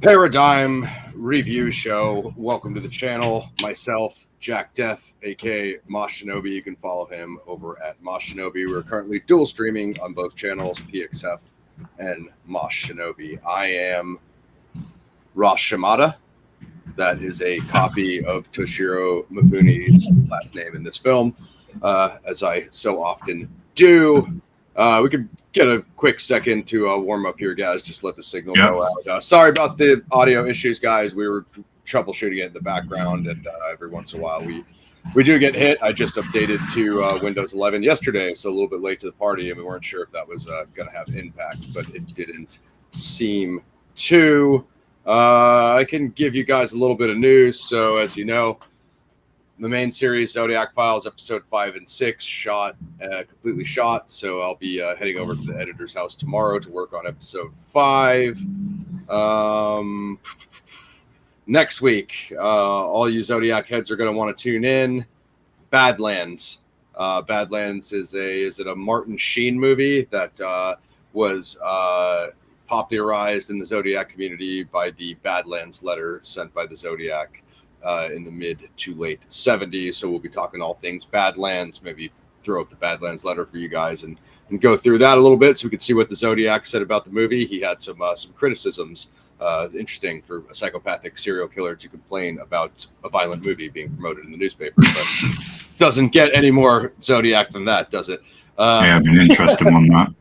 Paradigm review show. Welcome to the channel. Myself, Jack Death, aka Mosh Shinobi. You can follow him over at Mosh Shinobi. We're currently dual streaming on both channels, PXF and Mosh Shinobi. I am Ross Shimada. That is a copy of Toshiro Mifune's last name in this film, as I so often do. We could get a quick second to warm up here, guys. Just let the signal go out. Sorry about the audio issues, guys. We were troubleshooting it in the background, and every once in a while we do get hit. I just updated to Windows 11 yesterday, so a little bit late to the party, and we weren't sure if that was going to have impact, but it didn't seem to. I can give you guys a little bit of news. So, as you know, the main series, Zodiac Files, episode 5 and 6, completely shot. So I'll be heading over to the editor's house tomorrow to work on episode 5. Next week, all you Zodiac heads are going to want to tune in. Badlands. Badlands is a Martin Sheen movie that was popularized in the Zodiac community by the Badlands letter sent by the Zodiac in the mid to late 70s. So we'll be talking all things Badlands, maybe throw up the Badlands letter for you guys and go through that a little bit so we can see what the Zodiac said about the movie. He had some criticisms. Interesting for a psychopathic serial killer to complain about a violent movie being promoted in the newspaper, but doesn't get any more Zodiac than that, does it? I've been interested on that.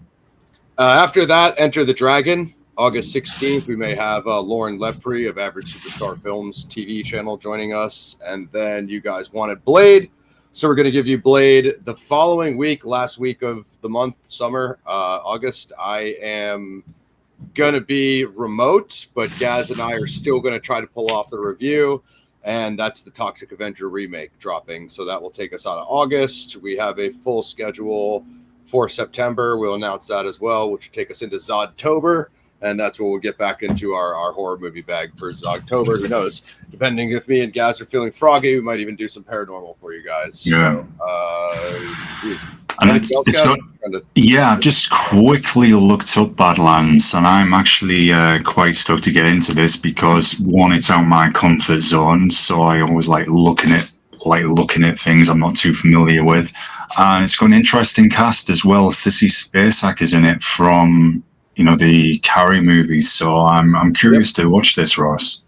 After that, Enter the Dragon. August 16th, we may have Lauren Lepre of Average Superstar Films TV channel joining us. And then you guys wanted Blade. So we're going to give you Blade the following week, last week of the month, summer, August. I am going to be remote, but Gaz and I are still going to try to pull off the review. And that's the Toxic Avenger remake dropping. So that will take us out of August. We have a full schedule for September. We'll announce that as well, which will take us into Zodtober. And that's where we'll get back into our horror movie bag for October. Who knows? Depending if me and Gaz are feeling froggy, we might even do some paranormal for you guys. Yeah. So, just quickly looked up Badlands, and I'm actually quite stoked to get into this because one, it's out my comfort zone, so I always like looking at things I'm not too familiar with. And it's got an interesting cast as well. Sissy Spacek is in it from the Carrie movies, so I'm curious to watch this, Ross.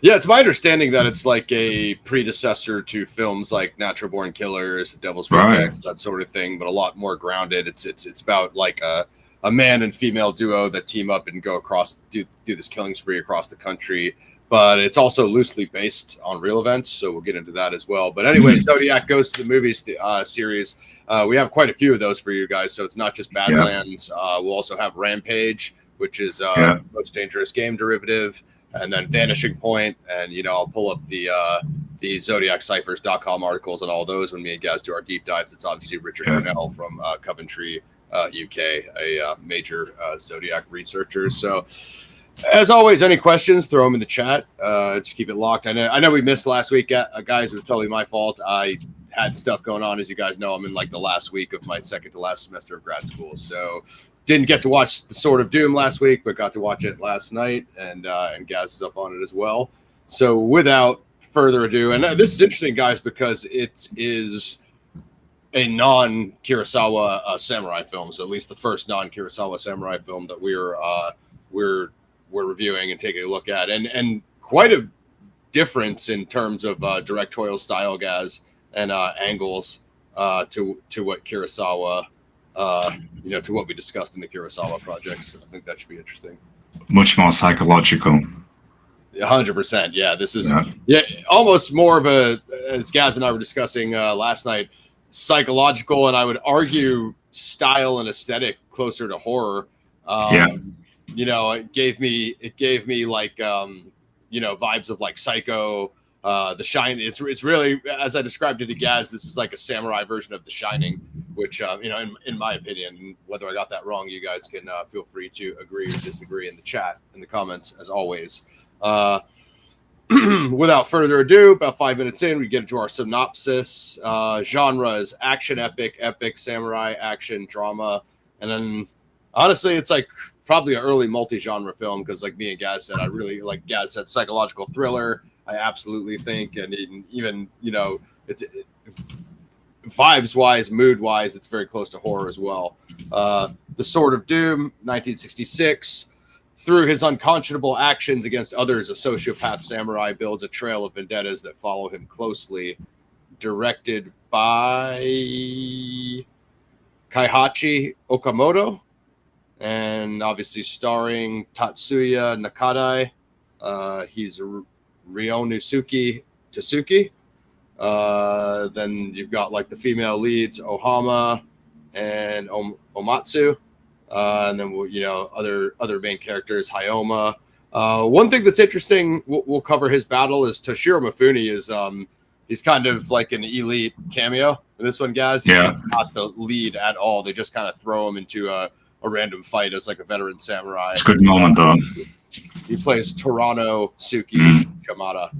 Yeah, it's my understanding that it's like a predecessor to films like Natural Born Killers, Devil's Rejects, that sort of thing, but a lot more grounded. It's about like a man and female duo that team up and go across, do this killing spree across the country. But it's also loosely based on real events, so we'll get into that as well. But anyway, Zodiac Goes to the Movies series. We have quite a few of those for you guys, so it's not just Badlands. We'll also have Rampage, which is Most Dangerous Game derivative, and then Vanishing Point. And, I'll pull up the ZodiacCyphers.com articles on all those when me and Gaz do our deep dives. It's obviously Richard Cornell from Coventry, UK, a major Zodiac researcher. So, as always, any questions, throw them in the chat. Just keep it locked. I know we missed last week, guys. It was totally my fault. I had stuff going on. As you guys know, I'm in like the last week of my second to last semester of grad school. So didn't get to watch The Sword of Doom last week, but got to watch it last night. And Gaz is up on it as well. So without further ado, and this is interesting, guys, because it is a non-Kurosawa samurai film. So at least the first non-Kurosawa samurai film that we're reviewing and taking a look at, and quite a difference in terms of directorial style, Gaz, and angles to what Kurosawa, to what we discussed in the Kurosawa projects. So I think that should be interesting. Much more psychological. 100%. Yeah, this is almost more of a, as Gaz and I were discussing last night, psychological, and I would argue style and aesthetic closer to horror. It gave me like vibes of like Psycho, The Shining. It's really, as I described it to Gaz, this is like a samurai version of The Shining, which in my opinion, whether I got that wrong, you guys can feel free to agree or disagree in the chat, in the comments, as always. Without further ado, about 5 minutes in, we get into our synopsis. Genre is action, epic, samurai, action, drama, and then honestly, it's like probably an early multi-genre film because, like me and Gaz said, I really like Gaz said psychological thriller. I absolutely think, and even it's vibes wise, mood wise, it's very close to horror as well. The Sword of Doom, 1966. Through his unconscionable actions against others, a sociopath samurai builds a trail of vendettas that follow him closely. Directed by Kaihachi Okamoto, and obviously starring Tatsuya Nakadai. He's Ryonosuke Tasuki. Then you've got like the female leads, Ohama and Omatsu. And then other main characters, Hyoma. One thing that's interesting, we'll cover his battle, is Toshiro Mifune is he's kind of like an elite cameo in this one, guys. He's not the lead at all. They just kind of throw him into a random fight as like a veteran samurai. It's a good moment though. He plays Torano Suki Shimada.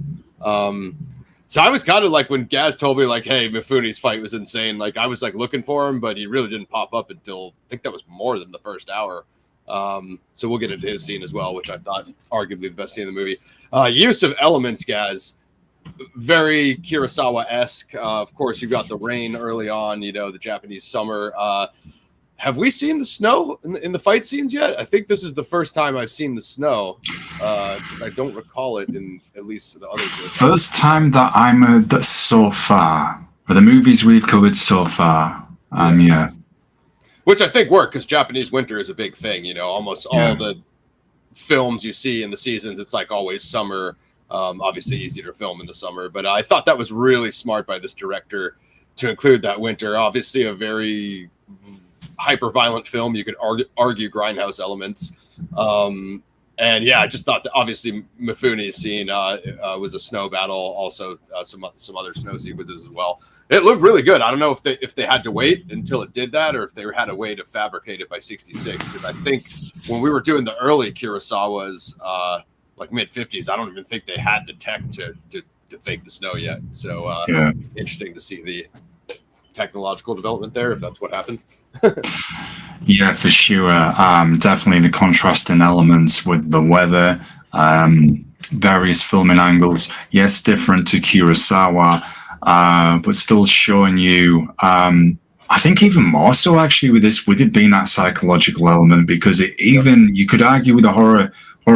So I was kind of like, when Gaz told me like, hey, Mifune's fight was insane, like I was like looking for him, but he really didn't pop up until, I think that was more than the first hour. So we'll get into his scene as well, which I thought arguably the best scene in the movie. Use of elements, Gaz, very Kurosawa-esque. Of course, you've got the rain early on, the Japanese summer. Have we seen the snow in the fight scenes yet? I think this is the first time I've seen the snow. I don't recall it in at least the other two. First time that that's so far. For the movies we've covered so far. Which I think worked, because Japanese winter is a big thing. Almost all the films you see in the seasons, it's like always summer. Obviously easier to film in the summer. But I thought that was really smart by this director to include that winter. Obviously a very hyper-violent film. You could argue grindhouse elements. And yeah, I just thought that obviously Mifune's scene was a snow battle. Also some other snow sequences as well. It looked really good. I don't know if they had to wait until it did that, or if they had a way to fabricate it by 66. Because I think when we were doing the early Kurosawas, like mid-50s, I don't even think they had the tech to fake the snow yet. So interesting to see the technological development there, if that's what happened. Yeah, for sure. Definitely the contrasting elements with the weather, various filming angles. Yes, different to Kurosawa, but still showing you, I think even more so actually with it being that psychological element, because you could argue with the horror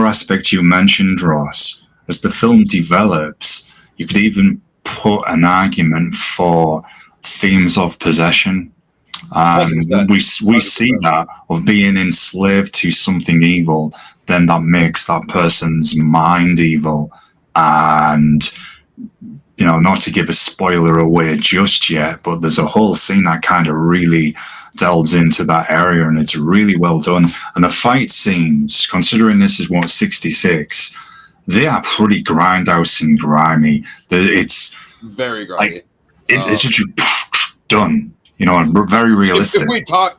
aspect you mentioned, Ross, as the film develops, you could even put an argument for themes of possession. We see that of being enslaved to something evil, then that makes that person's mind evil. And not to give a spoiler away just yet, but there's a whole scene that kind of really delves into that area, and it's really well done. And the fight scenes, considering this is 66, they are pretty grindhouse and grimy. It's very grimy. It's just done. Very realistic.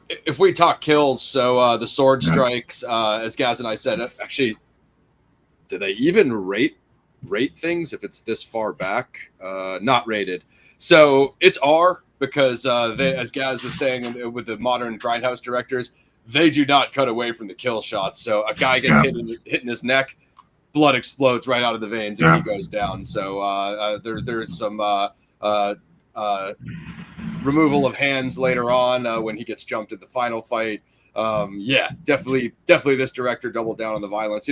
If we talk kills, so the sword strikes, as Gaz and I said, actually, do they even rate things if it's this far back? Not rated. So it's R, because they, as Gaz was saying, with the modern grindhouse directors, they do not cut away from the kill shots. So a guy gets hit in his neck, blood explodes right out of the veins, and he goes down. So there's some removal of hands later on when he gets jumped in the final fight. Definitely this director doubled down on the violence.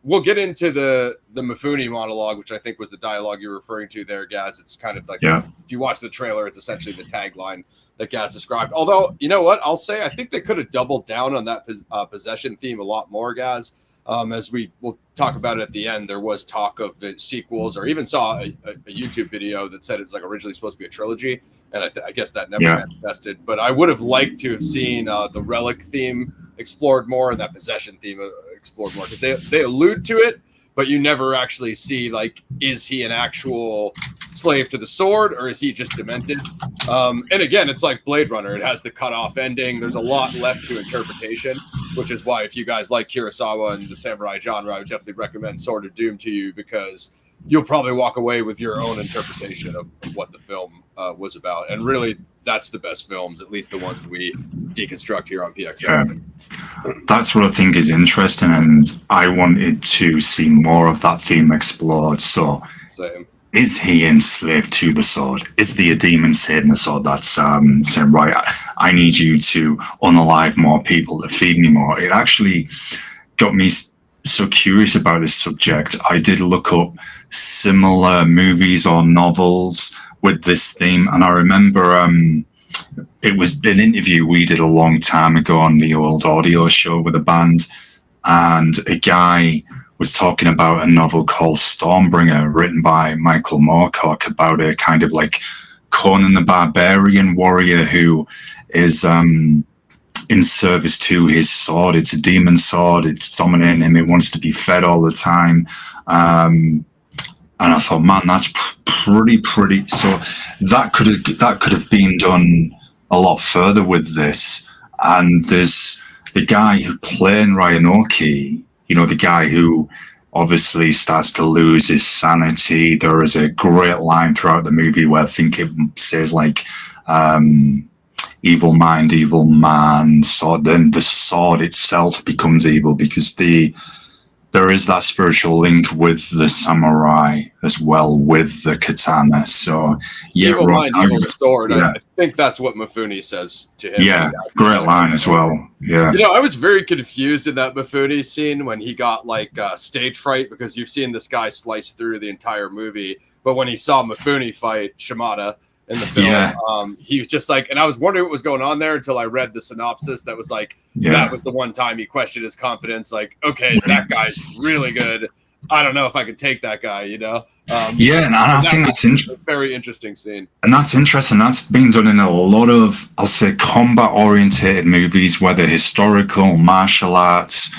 We'll get into the Mifune monologue, which I think was the dialogue you're referring to there, Gaz. It's kind of like, if you watch the trailer, it's essentially the tagline that Gaz described. Although, you know what, I'll say, I think they could have doubled down on that possession theme a lot more, Gaz. As we'll talk about it at the end, there was talk of sequels, or even saw a YouTube video that said it was like originally supposed to be a trilogy, and I guess that never manifested. But I would have liked to have seen the relic theme explored more, and that possession theme explored more, because they allude to it, but you never actually see, like, is he an actual slave to the sword, or is he just demented? And again, it's like Blade Runner. It has the cut-off ending. There's a lot left to interpretation, which is why if you guys like Kurosawa and the samurai genre, I would definitely recommend Sword of Doom to you, because you'll probably walk away with your own interpretation of what the film was about. And really, that's the best films, at least the ones we deconstruct here on PXR. Yeah. That's what I think is interesting, and I wanted to see more of that theme explored. So, Same. is he enslaved to the sword? Is the demon saying the sword that's saying, right, I need you to unalive more people to feed me more? It actually got me so curious about this subject. I did look up similar movies or novels with this theme, and I remember it was an interview we did a long time ago on the old audio show with a band, and a guy was talking about a novel called Stormbringer, written by Michael Moorcock, about a kind of like Conan the Barbarian warrior who is in service to his sword. It's a demon sword. It's dominating him. It wants to be fed all the time. And I thought, man, that's pretty. So that could have been done a lot further with this. And there's the guy who played Ryanoki, the guy who obviously starts to lose his sanity. There is a great line throughout the movie where I think it says like, evil mind, evil man. So then the sword itself becomes evil because there is that spiritual link with the samurai as well, with the katana. So yeah, evil mind, evil sword. Yeah. I think that's what Mifune says to him. Yeah, great line as well. Yeah. I was very confused in that Mifune scene when he got like stage fright, because you've seen this guy slice through the entire movie. But when he saw Mifune fight Shimada in the film, he was just like, and I was wondering what was going on there until I read the synopsis that was like, that was the one time he questioned his confidence, like, okay, that guy's really good, I don't know if I could take that guy, and I think that's a very interesting scene, and that's interesting. That's been done in a lot of, I'll say, combat oriented movies, whether historical, martial arts,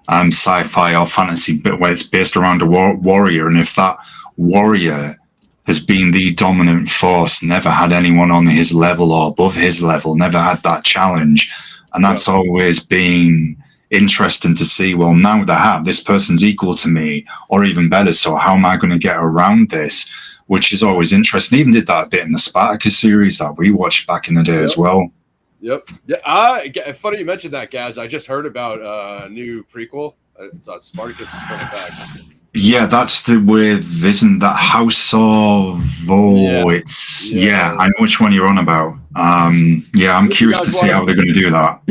sci-fi or fantasy, but where it's based around a warrior, and if that warrior has been the dominant force, never had anyone on his level or above his level, never had that challenge. And that's always been interesting to see, well, now they have, this person's equal to me or even better, so how am I going to get around this? Which is always interesting. Even did that a bit in the Spartacus series that we watched back in the day as well. Yep. Yeah. Funny you mentioned that, Gaz. I just heard about a new prequel. Spartacus is coming back. Yeah, that's isn't that House of it's I know which one you're on about. I'm curious to see how they're going to do that.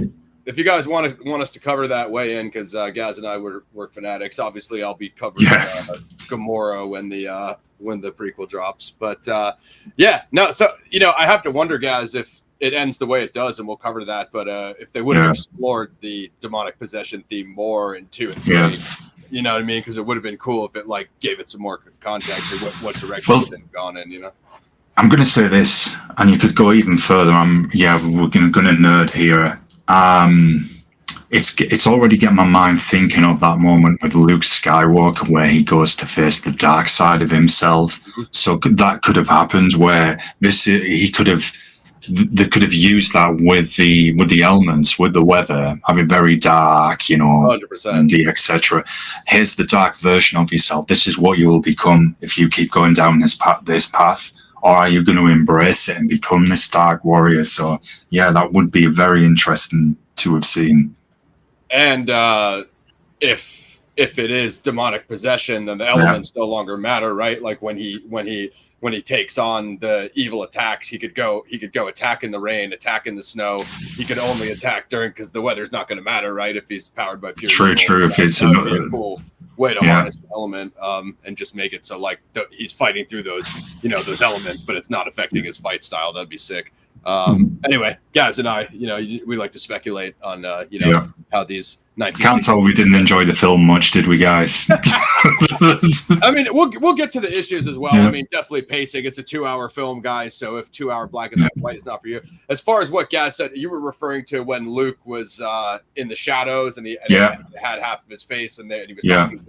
If you guys want us to cover that, weigh in, because Gaz and I were fanatics. Obviously, I'll be covering Gamora when the prequel drops. But so I have to wonder, Gaz, if it ends the way it does, and we'll cover that. But if they would have explored the demonic possession theme more in 2 and 3. You know what I mean? Because it would have been cool if it like gave it some more context of what direction it's gone in. I'm going to say this, and you could go even further. We're going to nerd here. It's already getting my mind thinking of that moment with Luke Skywalker where he goes to face the dark side of himself. So that could have happened where they could have used that with the elements, with the weather, having very dark, 100%, etc. Here's the dark version of yourself. This is what you will become if you keep going down this path. Or are you going to embrace it and become this dark warrior? So that would be very interesting to have seen. And if it is demonic possession, then the elements no longer matter, right? Like when he takes on the evil attacks, he could go attack in the rain, attack in the snow. He could only attack because the weather's not going to matter, right? If he's powered by pure evil. True. If it's a cool way to harness the element, and just make it so like he's fighting through those elements, but it's not affecting his fight style. That'd be sick. Anyway, Gaz and I, we like to speculate on how these 1960s. Can't tell we didn't enjoy the film much, did we, guys? I mean, we'll get to the issues as well. Yeah. I mean, definitely pacing. It's a 2-hour film, guys. So if 2-hour black and white is not for you, as far as what Gaz said, you were referring to when Luke was in the shadows and he had half of his face and he was talking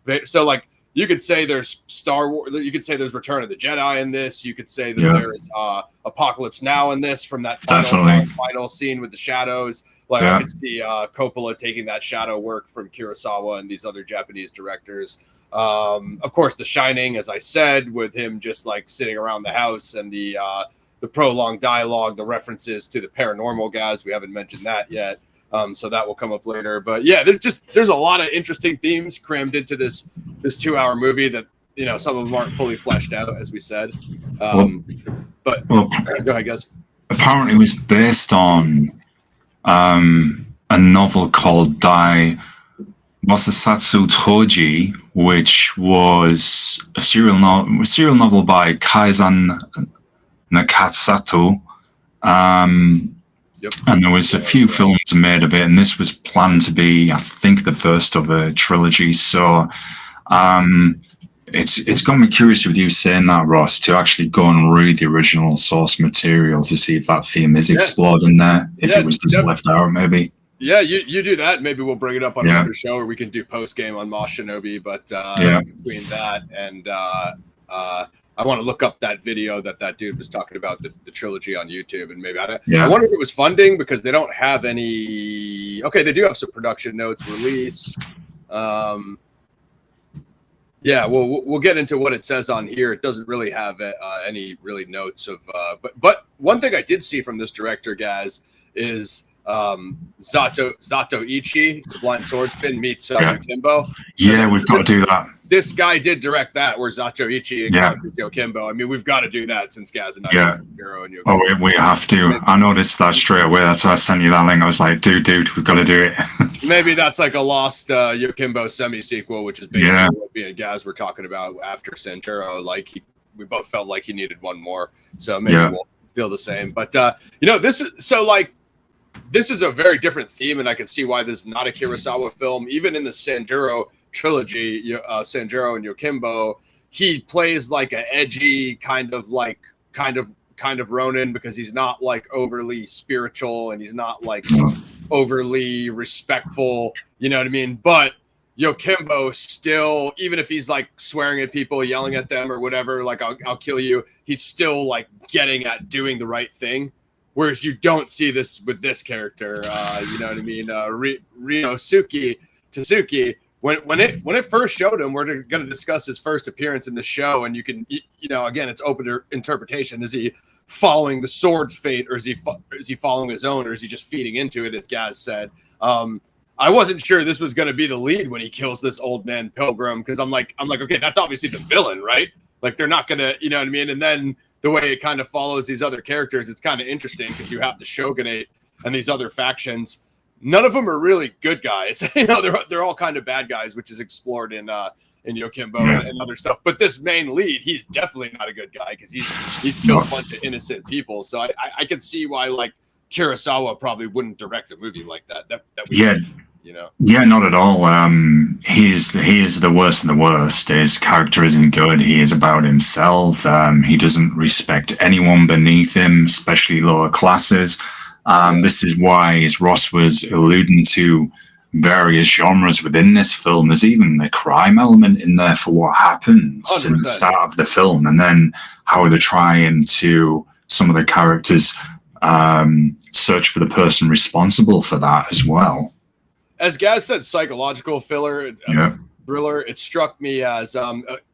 to. So like, you could say there's Star Wars. You could say there's Return of the Jedi in this. You could say that there is Apocalypse Now in this, from that final scene with the shadows. Like I could see Coppola taking that shadow work from Kurosawa and these other Japanese directors. Of course, The Shining, as I said, with him just like sitting around the house and the the prolonged dialogue, the references to the paranormal guys. We haven't mentioned that yet. So that will come up later. But yeah, there's a lot of interesting themes crammed into this 2-hour movie that, you know, some of them aren't fully fleshed out, as we said. But go ahead, guys. Apparently it was based on a novel called Dai Wasasatsu Toji, which was a serial novel by Kaizan Nakatsato. Yep. And there was a few films made of it, and this was planned to be, I think, the first of a trilogy. So it's got me curious with you saying that, Ross, to actually go and read the original source material to see if that theme is explored in there, if it was just left out, maybe. Yeah, you do that. Maybe we'll bring it up on another show, or we can do post game on Mosh Shinobi. But between that and I want to look up that video that dude was talking about, the trilogy on YouTube, and maybe I wonder if it was funding, because they don't have any. Okay, they do have some production notes, release. Yeah, we'll get into what it says on here. It doesn't really have any really notes of. But one thing I did see from this director, guys, is Zato Ichi, the blind swordsman, meets Yokimbo. So we've got to do that. This guy did direct that, where Zato Ichi and Yokimbo. I mean, we've got to do that since Gaz and I Hero and Yokimbo. Oh, we have to. I noticed that straight away. That's why I sent you that link. I was like, dude, we've got to do it. Maybe that's like a lost Yokimbo semi-sequel, which is basically what me and Gaz were talking about after Sanjuro. Like, we both felt like he needed one more. So maybe we'll feel the same. But, you know, this is a very different theme, and I can see why this is not a Kurosawa film. Even in the Sanjuro trilogy, Sanjuro and Yokimbo, he plays like an edgy kind of Ronin, because he's not like overly spiritual, and he's not like overly respectful, you know what I mean? But Yokimbo still, even if he's like swearing at people, yelling at them or whatever, like I'll kill you, he's still like getting at doing the right thing. Whereas you don't see this with this character, you know what I mean? Rinosuke Tsuki, when it first showed him, we're going to discuss his first appearance in the show, and you can, you know, again, it's open to interpretation. Is he following the sword's fate, or is he following his own, or is he just feeding into it, as Gaz said? I wasn't sure this was going to be the lead when he kills this old man Pilgrim, because I'm like, okay, that's obviously the villain, right? Like, they're not going to, you know what I mean? And then the way it kind of follows these other characters, it's kind of interesting, because you have the Shogunate and these other factions. None of them are really good guys. You know, they're all kind of bad guys, which is explored in Yokimbo and other stuff. But this main lead, he's definitely not a good guy, because he's killed a bunch of innocent people. So I could see why, like, Kurosawa probably wouldn't direct a movie like that. That you know. Yeah, not at all. He is the worst of the worst. His character isn't good. He is about himself. He doesn't respect anyone beneath him, especially lower classes. This is why, as Ross was alluding to, various genres within this film. There's even the crime element in there for what happens 100%. In the start of the film, and then how they're trying to, some of the characters search for the person responsible for that as well. As Gaz said, psychological thriller. It struck me as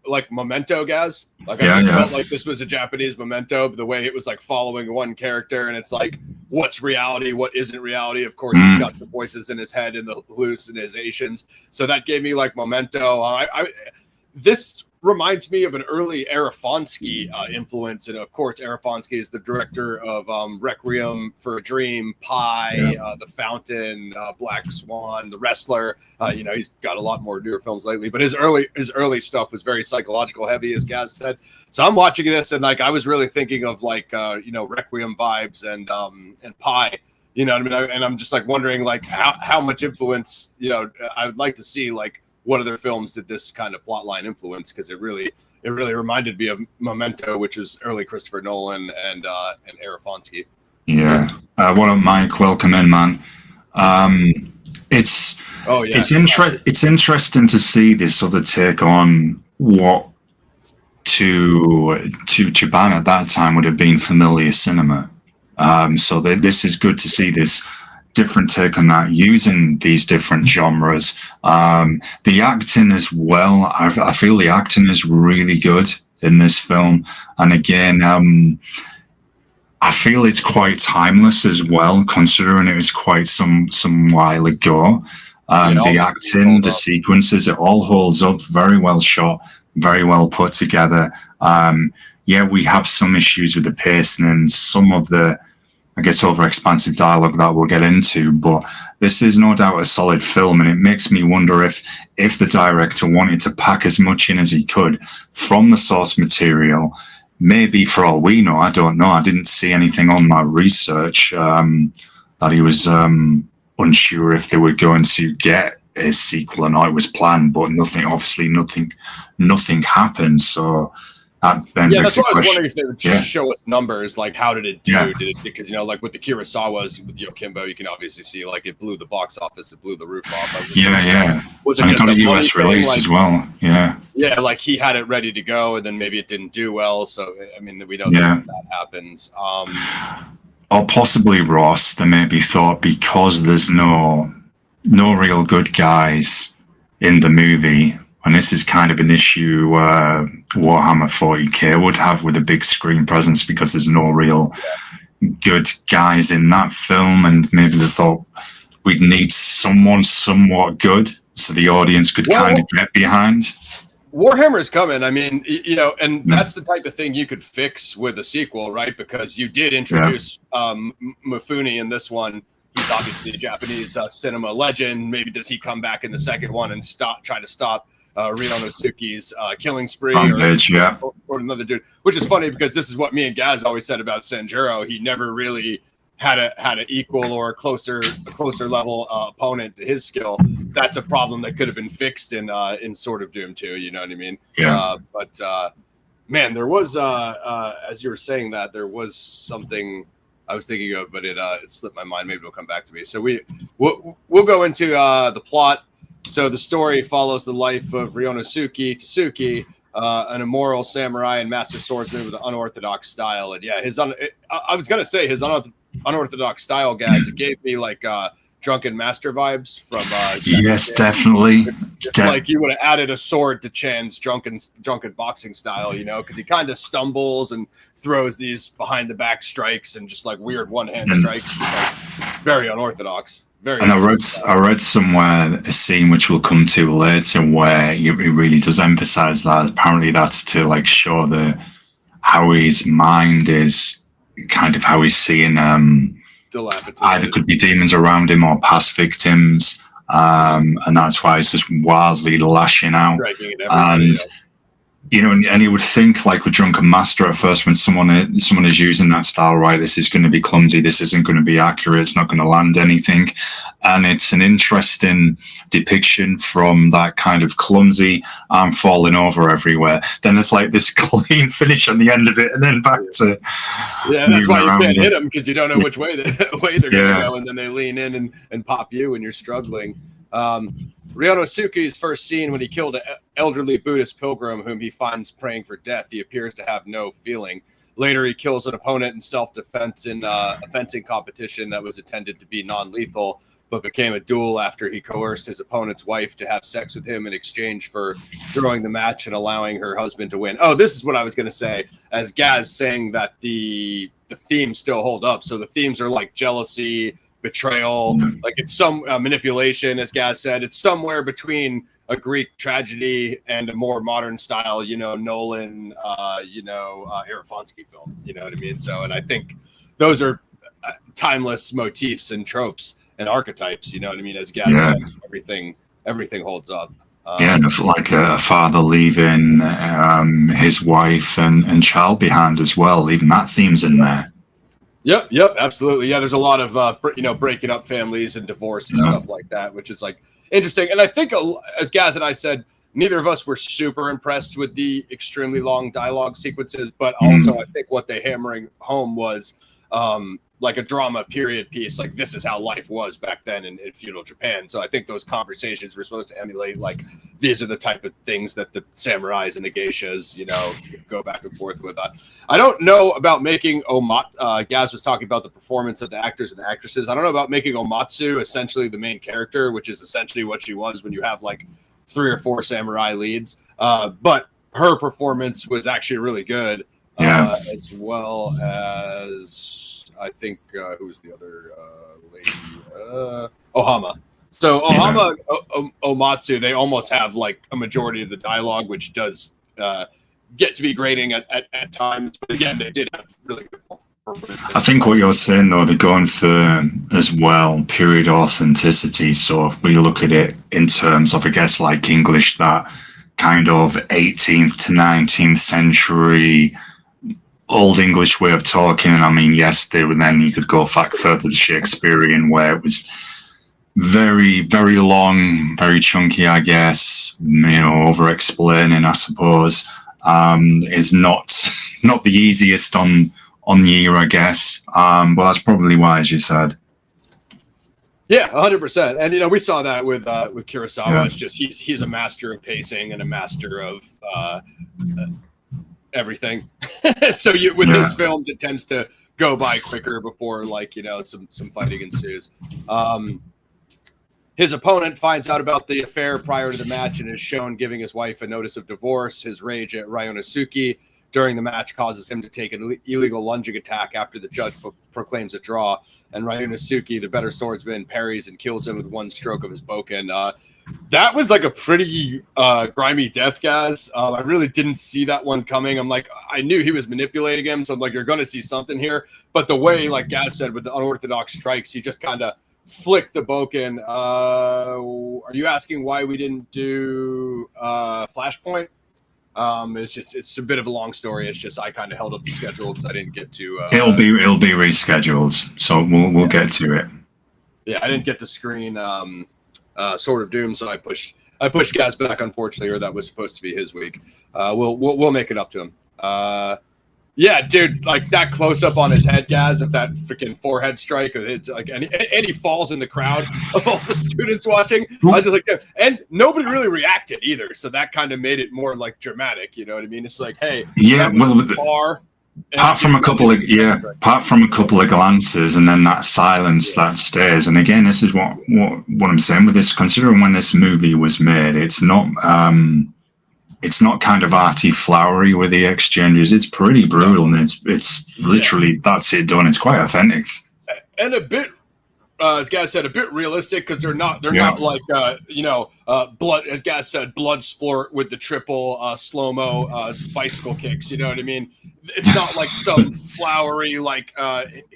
like Memento, Gaz. Like, I just felt like this was a Japanese Memento, the way it was like following one character, and it's like, what's reality, what isn't reality. Of course, he's got the voices in his head and the hallucinations. So that gave me like Memento. This reminds me of an early Arafonsky influence, and of course, Arafonsky is the director of Requiem for a Dream, Pi, The Fountain, Black Swan, The Wrestler. You know, he's got a lot more newer films lately, but his early stuff was very psychological heavy, as Gaz said. So I'm watching this, and like I was really thinking of like you know, Requiem vibes and Pi. You know what I mean? And I'm just like wondering like how much influence, you know, I would like to see like what other films did this kind of plotline influence, because it really reminded me of Memento, which is early Christopher Nolan and Arafonsky. Yeah. What up, Mike? Welcome in, man. It's interesting to see this other take on what to Japan at that time would have been familiar cinema. So this is good to see this different take on that, using these different genres. The acting as well, I feel the acting is really good in this film. And again, I feel it's quite timeless as well, considering it was quite some while ago. The acting, the sequences, it all holds up. Very well shot, very well put together. Yeah, we have some issues with the pacing and some of the, I guess, over-expansive dialogue that we'll get into, but this is no doubt a solid film, and it makes me wonder if the director wanted to pack as much in as he could from the source material. Maybe, for all we know, I don't know. I didn't see anything on my research that he was unsure if they were going to get a sequel or not. It was planned, but nothing happened. So that that's why I was wondering if they would show us numbers, like how did it do? Did it, because like with the Kurosawas, with Yokimbo, you can obviously see like it blew the box office, it blew the roof off. Was it and just got a US release as well? Yeah, like he had it ready to go, and then maybe it didn't do well. So I mean, we know that happens. Or possibly, Ross, they maybe thought because there's no real good guys in the movie. And this is kind of an issue Warhammer 40k would have with a big screen presence, because there's no real good guys in that film. And maybe they thought we'd need someone somewhat good so the audience could kind of get behind. Warhammer is coming. I mean, and that's the type of thing you could fix with a sequel, right? Because you did introduce Mifune in this one. He's obviously a Japanese cinema legend. Maybe does he come back in the second one and try to stop Ryonosuke's killing spree or another dude, which is funny because this is what me and Gaz always said about Sanjuro. He never really had an equal or a closer level opponent to his skill. That's a problem that could have been fixed in Sword of Doom 2, you know what I mean? But man, there was as you were saying that, there was something I was thinking of, but it slipped my mind. Maybe it'll come back to me. So we'll go into the plot. So the story follows the life of Ryonosuke Tsuki, an immoral samurai and master swordsman with an unorthodox style. And I was gonna say his unorthodox style, guys. It gave me like Drunken Master vibes from. Yes, definitely. It's like you would have added a sword to Chan's drunken boxing style, because he kind of stumbles and throws these behind the back strikes and just like weird one hand strikes. Very unorthodox. And I read somewhere a scene which we'll come to later where it really does emphasize that. Apparently, that's to like show how his mind is, kind of how he's seeing either could be demons around him or past victims, and that's why he's just wildly lashing out. And you would think, like with Drunken Master at first, when someone is using that style, right, this is going to be clumsy, this isn't going to be accurate, it's not going to land anything. And it's an interesting depiction from that kind of clumsy, arm falling over everywhere. Then there's like this clean finish on the end of it, and then back to that's why you can't hit them, because you don't know which way they're going to go, and then they lean in and pop you when you're struggling. Ryonosuke's first scene, when he killed an elderly Buddhist pilgrim whom he finds praying for death, he appears to have no feeling. Later, he kills an opponent in self-defense in a fencing competition that was intended to be non-lethal, but became a duel after he coerced his opponent's wife to have sex with him in exchange for throwing the match and allowing her husband to win. Oh, this is what I was going to say. As Gaz saying that the themes still hold up. So the themes are like jealousy, betrayal, like it's some manipulation, as Gaz said. It's somewhere between a Greek tragedy and a more modern style, Nolan, Arafonsky film, you know what I mean? So, and I think those are timeless motifs and tropes and archetypes, you know what I mean? As Gaz said, everything holds up. Like a father leaving his wife and child behind as well. Even that theme's in there. Yep, absolutely. Yeah, there's a lot of breaking up families and divorce and stuff like that, which is like interesting. And I think, as Gaz and I said, neither of us were super impressed with the extremely long dialogue sequences, but also I think what they hammering home was like a drama period piece, like this is how life was back then in feudal Japan. So I think those conversations were supposed to emulate, like, these are the type of things that the samurais and the geishas, go back and forth with. I don't know about making Gaz was talking about the performance of the actors and the actresses. I don't know about making Omatsu essentially the main character, which is essentially what she was when you have like 3 or 4 samurai leads. But her performance was actually really good. Yeah. As well as I think who's the other lady? Ohama. So Ohama, Omatsu, they almost have like a majority of the dialogue, which does get to be grating at times. But again, they did have really good performances. I think what you're saying, though, they're going for, as well, period authenticity. So if we look at it in terms of, I guess, like English, that kind of 18th to 19th century Old English way of talking. And I mean, yes, they were, then you could go back further to Shakespearean, where it was very, very long, very chunky, I guess, over explaining, I suppose, is not the easiest on the ear, I guess. But that's probably why, as you said. Yeah, 100%. And we saw that with Kurosawa. Yeah. It's just he's a master of pacing and a master of everything. So with his films, it tends to go by quicker before some fighting ensues. His opponent finds out about the affair prior to the match and is shown giving his wife a notice of divorce. His rage at Ryonosuke during the match causes him to take an illegal lunging attack after the judge proclaims a draw. And Ryonosuke, the better swordsman, parries and kills him with one stroke of his boken. That was like a pretty grimy death, guys. I really didn't see that one coming. I'm like, I knew he was manipulating him, so I'm like, you're going to see something here. But the way, like Gaz said, with the unorthodox strikes, he just kind of flick the boken. Are you asking why we didn't do Flashpoint? It's a bit of a long story. It's just I kind of held up the schedule because I didn't get to. It'll be rescheduled, so we'll get to it. Yeah, I didn't get to screen Sword of Doom, so I pushed Gaz back, unfortunately, or that was supposed to be his week. We'll make it up to him. Yeah, dude, like that close up on his head, Gaz, of that freaking forehead strike, it's like, and he falls in the crowd of all the students watching. I was just like, and nobody really reacted either, so that kind of made it more like dramatic. You know what I mean? It's like, hey, yeah, well, apart from a couple of glances, and then that silence that stays. And again, this is what I'm saying with this. Considering when this movie was made, it's not kind of arty flowery with the exchanges. It's pretty brutal, and it's literally that's it done. It's quite authentic and a bit, as Gaz said, a bit realistic because they're not like blood, as Gaz said, blood sport with the triple slow mo bicycle kicks. You know what I mean? It's not like some flowery like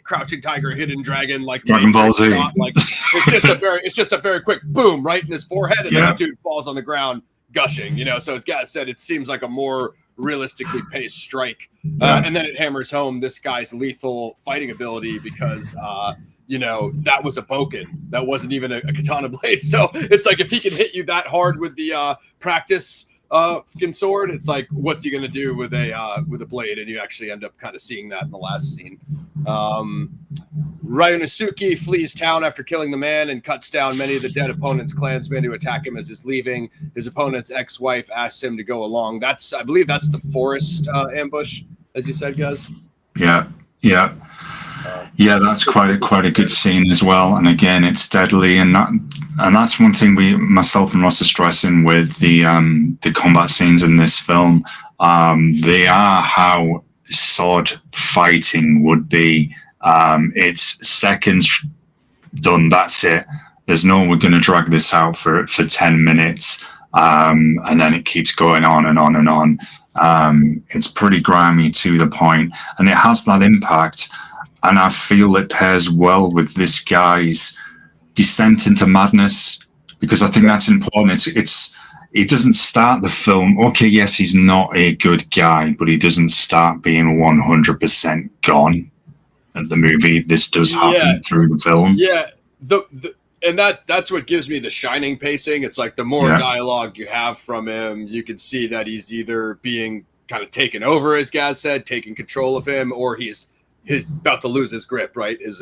Crouching Tiger, Hidden Dragon, like Dragon Ball Z. Like it's just a very quick boom right in his forehead, and then the dude falls on the ground gushing. So as Gaz said, it seems like a more realistically paced strike, and then it hammers home this guy's lethal fighting ability because that was a boken, that wasn't even a katana blade. So it's like if he can hit you that hard with the practice fucking sword, it's like what's he gonna do with a blade? And you actually end up kind of seeing that in the last scene. Ryonosuke flees town after killing the man and cuts down many of the dead opponent's clansmen to attack him as he's leaving. His opponent's ex-wife asks him to go along. I believe that's the forest ambush, as you said, guys. Yeah. That's quite a good scene as well. And again, it's deadly, and that's one thing myself and Ross are stressing with the combat scenes in this film. They are how sword fighting would be. It's seconds done. That's it. There's no we're going to drag this out for 10 minutes, and then it keeps going on and on and on. It's pretty grimy to the point, and it has that impact. And I feel it pairs well with this guy's descent into madness, because I think that's important. It doesn't start the film. Okay, yes, he's not a good guy, but he doesn't start being 100% gone at the movie. This does happen through the film. Yeah, and that's what gives me the shining pacing. It's like the more dialogue you have from him, you can see that he's either being kind of taken over, as Gaz said, taking control of him, or he's about to lose his grip, right? His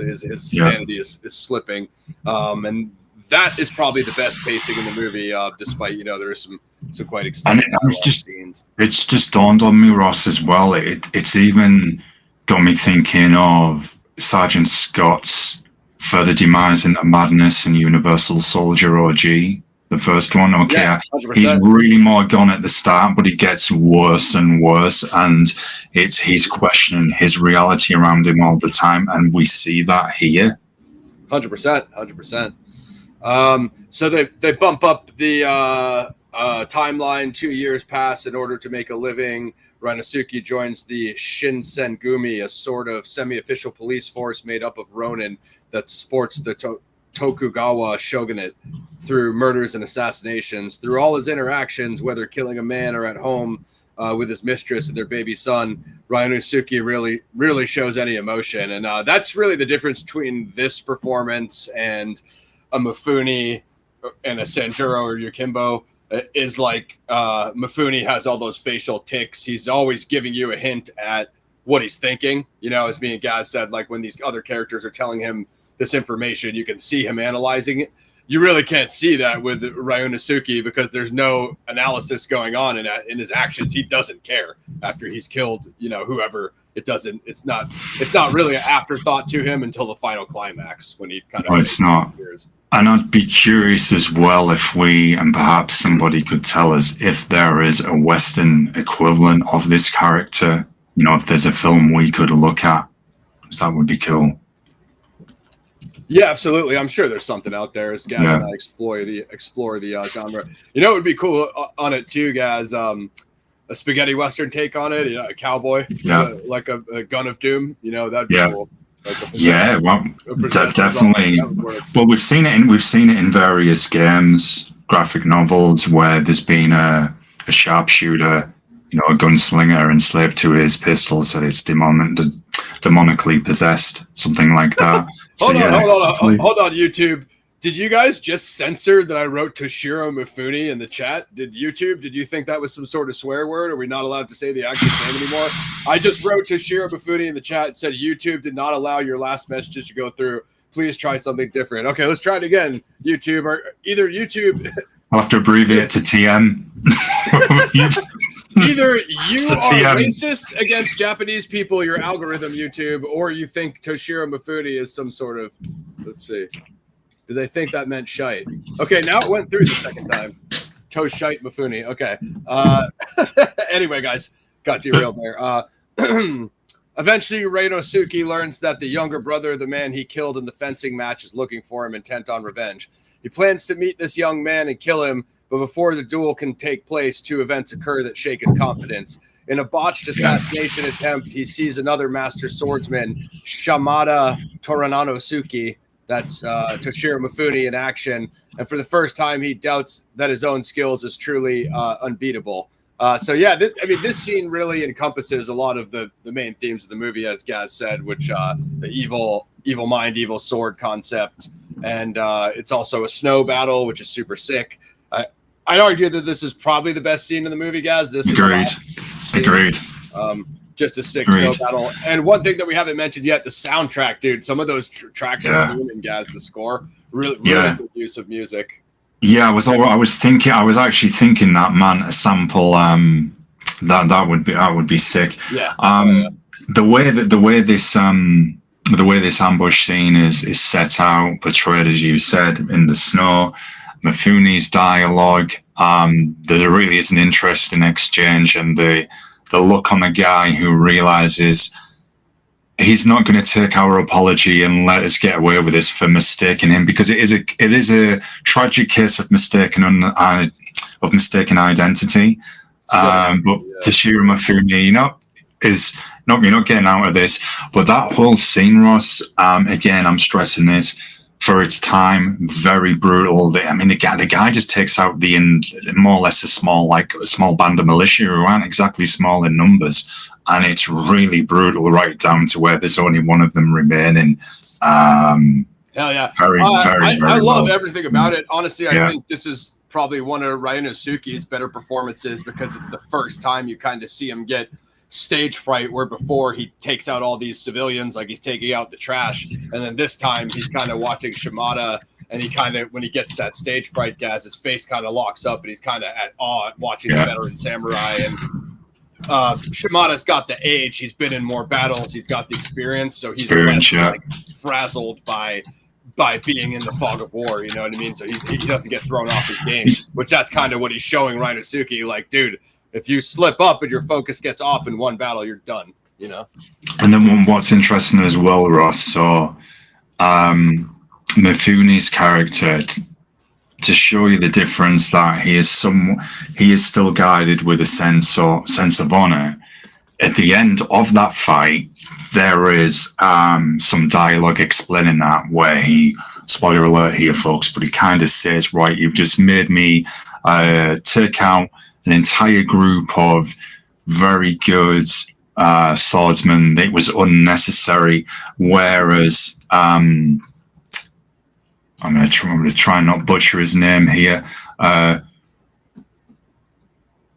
sanity is slipping. And that is probably the best pacing in the movie, despite, there are some quite extended scenes. It's just dawned on me, Ross, as well. It's even got me thinking of Sergeant Scott's further demise into madness and Universal Soldier OG. The first one, okay. Yeah, he's 100%. really more gone at the start, but it gets worse and worse, and he's questioning his reality around him all the time, and we see that here. 100%. So they bump up the timeline. 2 years pass in order to make a living. Ryunosuke joins the Shinsengumi, a sort of semi-official police force made up of Ronin that supports the Tokugawa shogunate through murders and assassinations. Through all his interactions, whether killing a man or at home with his mistress and their baby son, Ryunosuke really shows any emotion. And that's really the difference between this performance and a Mifune and a Sanjuro or Yukimbo. Is like Mifune has all those facial tics. He's always giving you a hint at what he's thinking. You know, as me and Gaz said, like when these other characters are telling him this information, you can see him analyzing it. You really can't see that with Ryunosuke because there's no analysis going on in his actions. He doesn't care after he's killed, you know, whoever. It's not really an afterthought to him until the final climax when he kind of. Oh, it's not. Appears. And I'd be curious as well if and perhaps somebody could tell us if there is a Western equivalent of this character. You know, if there's a film we could look at, because that would be cool. Yeah, absolutely. I'm sure there's something out there as Gaz and I explore the genre. You know, it would be cool on it too, Gaz. A spaghetti Western take on it. You know, a cowboy, like a Gun of Doom. You know, that'd be cool. Like well, definitely. Well, we've seen it in various games, graphic novels, where there's been a sharpshooter, you know, a gunslinger enslaved to his pistol, so it's demonically possessed, something like that. Hold on, YouTube. Did you guys just censor that I wrote Toshiro Mifune in the chat? Did you think that was some sort of swear word? Are we not allowed to say the actual name anymore? I just wrote Toshiro Mifune in the chat and said YouTube did not allow your last messages to go through. Please try something different. Okay, let's try it again, YouTube. Or either YouTube... I'll have to abbreviate to TM. Either you are racist against Japanese people, your algorithm, YouTube, or you think Toshiro Mifune is some sort of... Let's see. Did they think that meant shite? Okay, now it went through the second time. Shite Mifune. Okay. Anyway, guys, got derailed there. Eventually, Ryunosuke learns that the younger brother of the man he killed in the fencing match is looking for him, intent on revenge. He plans to meet this young man and kill him, but before the duel can take place, two events occur that shake his confidence. In a botched assassination attempt, he sees another master swordsman, Shamada Torananosuke. That's Toshiro Mifune in action. And for the first time, he doubts that his own skills is truly unbeatable. This scene really encompasses a lot of the main themes of the movie, as Gaz said, which the evil mind, evil sword concept. And it's also a snow battle, which is super sick. I'd argue that this is probably the best scene in the movie, Gaz. Agreed. Just a sick snow battle. And one thing that we haven't mentioned yet, the soundtrack, dude. Some of those tracks are booming, Gaz. The score, really good use of music. Yeah, I was actually thinking that, man, a sample that would be sick. Yeah. The way this ambush scene is set out, portrayed as you said in the snow, Mifune's dialogue, there really is an interesting exchange, and the look on the guy who realizes he's not going to take our apology and let us get away with this for mistaking him, because it is a tragic case of mistaken identity. But Toshiro Mifune, is not, you're not getting out of this. But that whole scene, Ross, again, I'm stressing this, for its time, very brutal. The guy just takes out more or less a small band of militia who aren't exactly small in numbers, and it's really brutal right down to where there's only one of them remaining. Hell yeah! I love low. Everything about it. Honestly, I think this is probably one of Ryunosuke's better performances, because it's the first time you kind of see him get stage fright, where before he takes out all these civilians like he's taking out the trash, and then this time he's kind of watching Shimada, and he kind of, when he gets that stage fright, Gaz, his face kind of locks up and he's kind of at awe watching the veteran samurai. And Shimada's got the age, he's been in more battles, he's got the experience, so he's less, like, frazzled by by being in the fog of war, you know what I mean? So he doesn't get thrown off his game, which that's kind of what he's showing Rinosuke. Like, dude, if you slip up and your focus gets off in one battle, you're done, you know? And then what's interesting as well, Ross, so Mifune's character, to show you the difference that he is still guided with a sense of honor. At the end of that fight, there is some dialogue explaining that, where he, spoiler alert here, folks, but he kind of says, right, you've just made me take out an entire group of very good swordsmen. It was unnecessary. Whereas I'm going to try and not butcher his name here.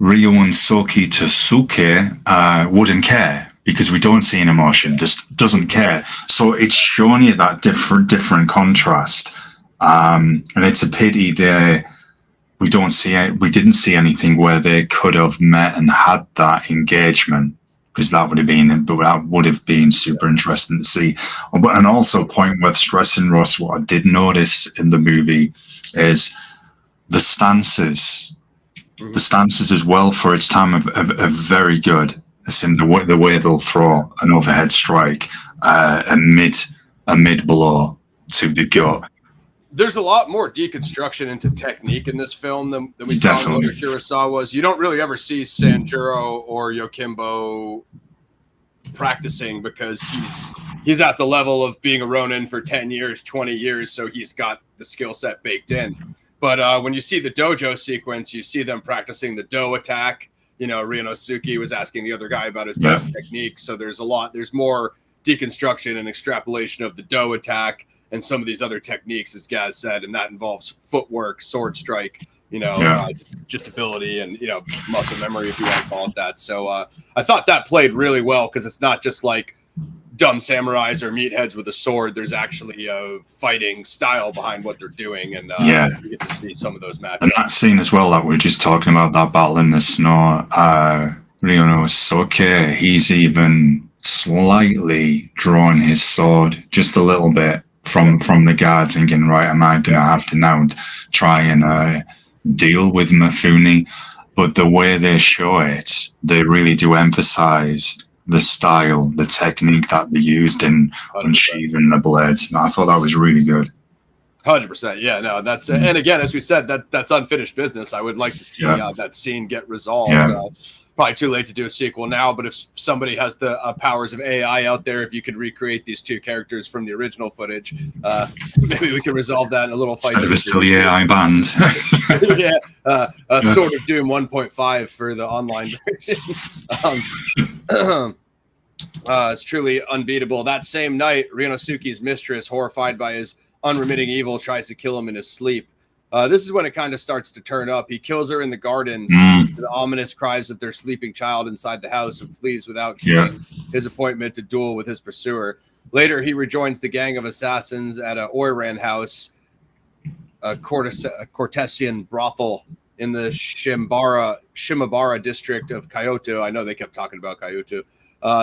Ryunosuke Tsuke wouldn't care, because we don't see an emotion, just doesn't care. So it's showing you that different contrast, and it's a pity we didn't see anything where they could have met and had that engagement, because that would have been super interesting to see. And also, a point worth stressing, Ross, what I did notice in the movie is the stances. The stances as well for its time are very good. It's in the way they'll throw an overhead strike, a mid blow to the gut. There's a lot more deconstruction into technique in this film than we saw in other Kurosawas. You don't really ever see Sanjuro or Yokimbo practicing, because he's at the level of being a Ronin for 10 years, 20 years, so he's got the skill set baked in. But when you see the dojo sequence, you see them practicing the do attack. You know, Ryunosuke was asking the other guy about his best technique. So there's more deconstruction and extrapolation of the do attack and some of these other techniques, as Gaz said, and that involves footwork, sword strike, just ability and, muscle memory, if you want to call it that. So I thought that played really well, because it's not just like dumb samurais or meatheads with a sword. There's actually a fighting style behind what they're doing, and you get to see some of those matches. And that scene as well that we are just talking about, that battle in the snow, Ryunosuke, he's even slightly drawing his sword just a little bit from the guard, thinking, right, am I going to have to now try and deal with Mifune? But the way they show it, they really do emphasize the style, the technique that they used in unsheathing the blades. And I thought that was really good. 100%. Yeah, no, that's and again, as we said, that's unfinished business. I would like to see that scene get resolved. Probably too late to do a sequel now, but if somebody has the powers of AI out there, if you could recreate these two characters from the original footage, maybe we can resolve that in a little fight. Instead of a silly AI band. Sword of Doom 1.5 for the online version. It's truly unbeatable. That same night, Ryunosuke's mistress, horrified by his unremitting evil, tries to kill him in his sleep. This is when it kind of starts to turn up. He kills her in the gardens, the ominous cries of their sleeping child inside the house, and flees without keeping his appointment to duel with his pursuer. Later, he rejoins the gang of assassins at a Oiran house, a Cortesian brothel in the Shimabara district of Kyoto. I know they kept talking about Kyoto.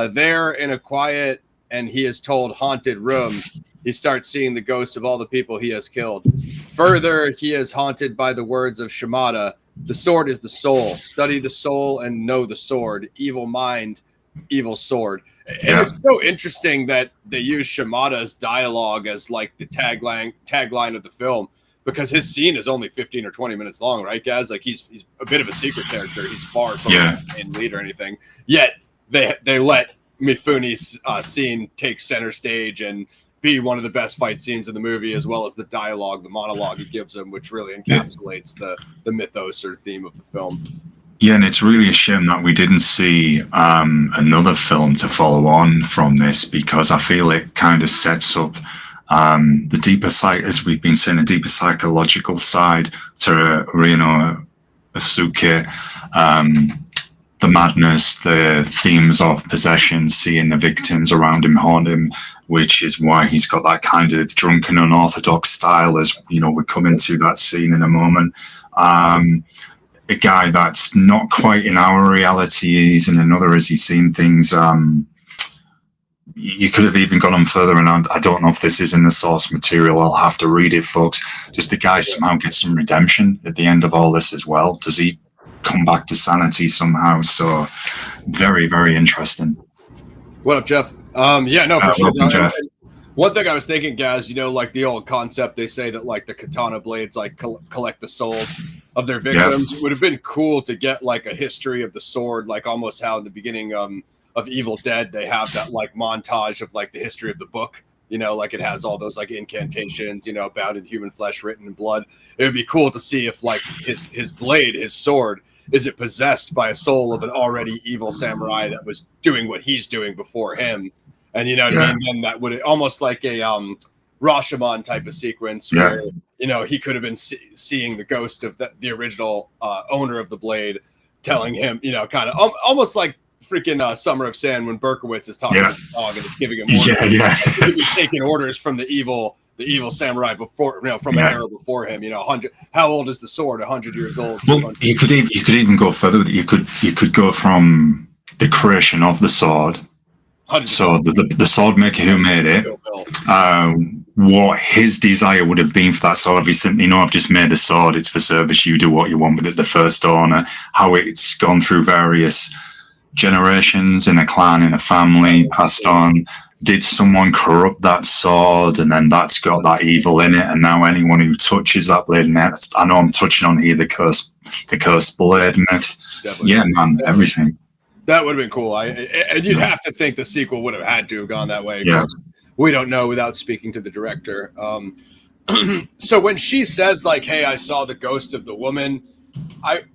There, in a quiet and he is told haunted room, he starts seeing the ghosts of all the people he has killed. Further, he is haunted by the words of Shimada. The sword is the soul. Study the soul and know the sword. Evil mind, evil sword. And it's so interesting that they use Shimada's dialogue as like the tagline of the film, because his scene is only 15 or 20 minutes long, right, guys? Like he's a bit of a secret character. He's far from the main lead or anything. Yet they let Mifune's scene take center stage and be one of the best fight scenes in the movie, as well as the dialogue, the monologue he gives him, which really encapsulates the mythos or theme of the film. Yeah, and it's really a shame that we didn't see another film to follow on from this, because I feel it kind of sets up the deeper side, as we've been saying, a deeper psychological side to Ryunosuke. The madness, the themes of possession, seeing the victims around him haunt him, which is why he's got that kind of drunken, unorthodox style, as we come into that scene in a moment. A guy that's not quite in our reality, he's in another, as he's seen things, you could have even gone on further, and I don't know if this is in the source material. I'll have to read it, folks. Just the guy somehow gets some redemption at the end of all this as well. Does he come back to sanity somehow? So very, very interesting. What up, Jeff? Yeah, no, for sure. Welcome, Jeff. One thing I was thinking, guys, you know, like the old concept, they say that like the katana blades like collect the souls of their victims. It would have been cool to get like a history of the sword, like almost how in the beginning of Evil Dead they have that like montage of like the history of the book. You know, like it has all those like incantations, you know, bound in human flesh, written in blood. It would be cool to see if like his blade, his sword, is it possessed by a soul of an already evil samurai that was doing what he's doing before him? And you know what I mean? Then that would almost like a Rashomon type of sequence where you know he could have been seeing the ghost of the original owner of the blade, telling him, you know, kind of almost like freaking Summer of Sand when Berkowitz is talking to the dog and it's giving him orders. He's taking orders from the evil samurai before, you know, from an era before him. You know, 100. How old is the sword? 100 years old. Well, you could even go further with it. You could go from the creation of the sword. 100%. So the sword maker who made it, what his desire would have been for that sword. Obviously, you know, I've just made a sword. It's for service. You do what you want with it. The first owner, how it's gone through various generations in a clan, in a family, passed on. Did someone corrupt that sword, and then that's got that evil in it? And now anyone who touches that blade, and I know I'm touching on here the cursed blade myth. Definitely. Yeah, man, everything. That would have been cool. And you'd have to think the sequel would have had to have gone that way. Yeah. We don't know without speaking to the director. So when she says like, "Hey, I saw the ghost of the woman,"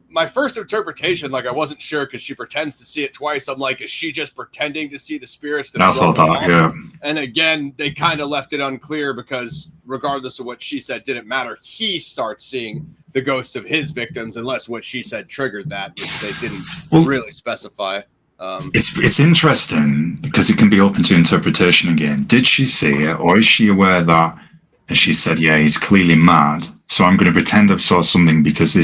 my first interpretation, like I wasn't sure because she pretends to see it twice. I'm like, is she just pretending to see the spirits? I thought that, yeah. And again, they kind of left it unclear because regardless of what she said, didn't matter. He starts seeing the ghosts of his victims, unless what she said triggered that, which they didn't really specify. It's interesting because it can be open to interpretation again. Did she see it, or is she aware that, as she said, yeah, he's clearly mad, so I'm going to pretend I've saw something because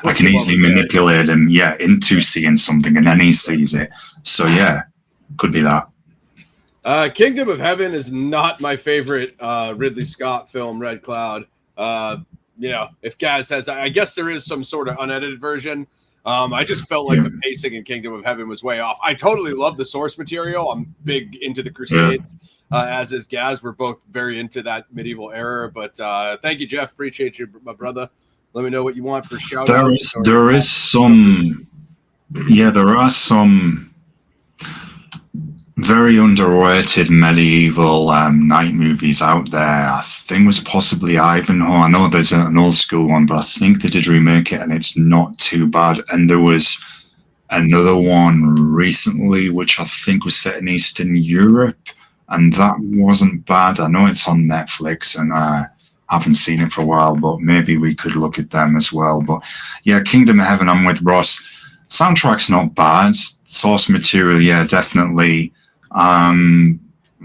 I can easily manipulate him, into seeing something, and then he sees it. So yeah, could be that. Kingdom of Heaven is not my favorite Ridley Scott film, Red Cloud. You know, if Gaz says, I guess there is some sort of unedited version. I just felt like the pacing in Kingdom of Heaven was way off. I totally love the source material. I'm big into the Crusades, as is Gaz. We're both very into that medieval era. But thank you, Jeff. Appreciate you, my brother. Let me know what you want for shout out. There are some very underrated medieval night movies out there. I think it was possibly Ivanhoe. I know there's an old school one, but I think they did remake it and it's not too bad. And there was another one recently, which I think was set in Eastern Europe, and that wasn't bad. I know it's on Netflix and I haven't seen it for a while, but maybe we could look at them as well. But yeah, Kingdom of Heaven, I'm with Ross. Soundtrack's not bad. Source material, definitely.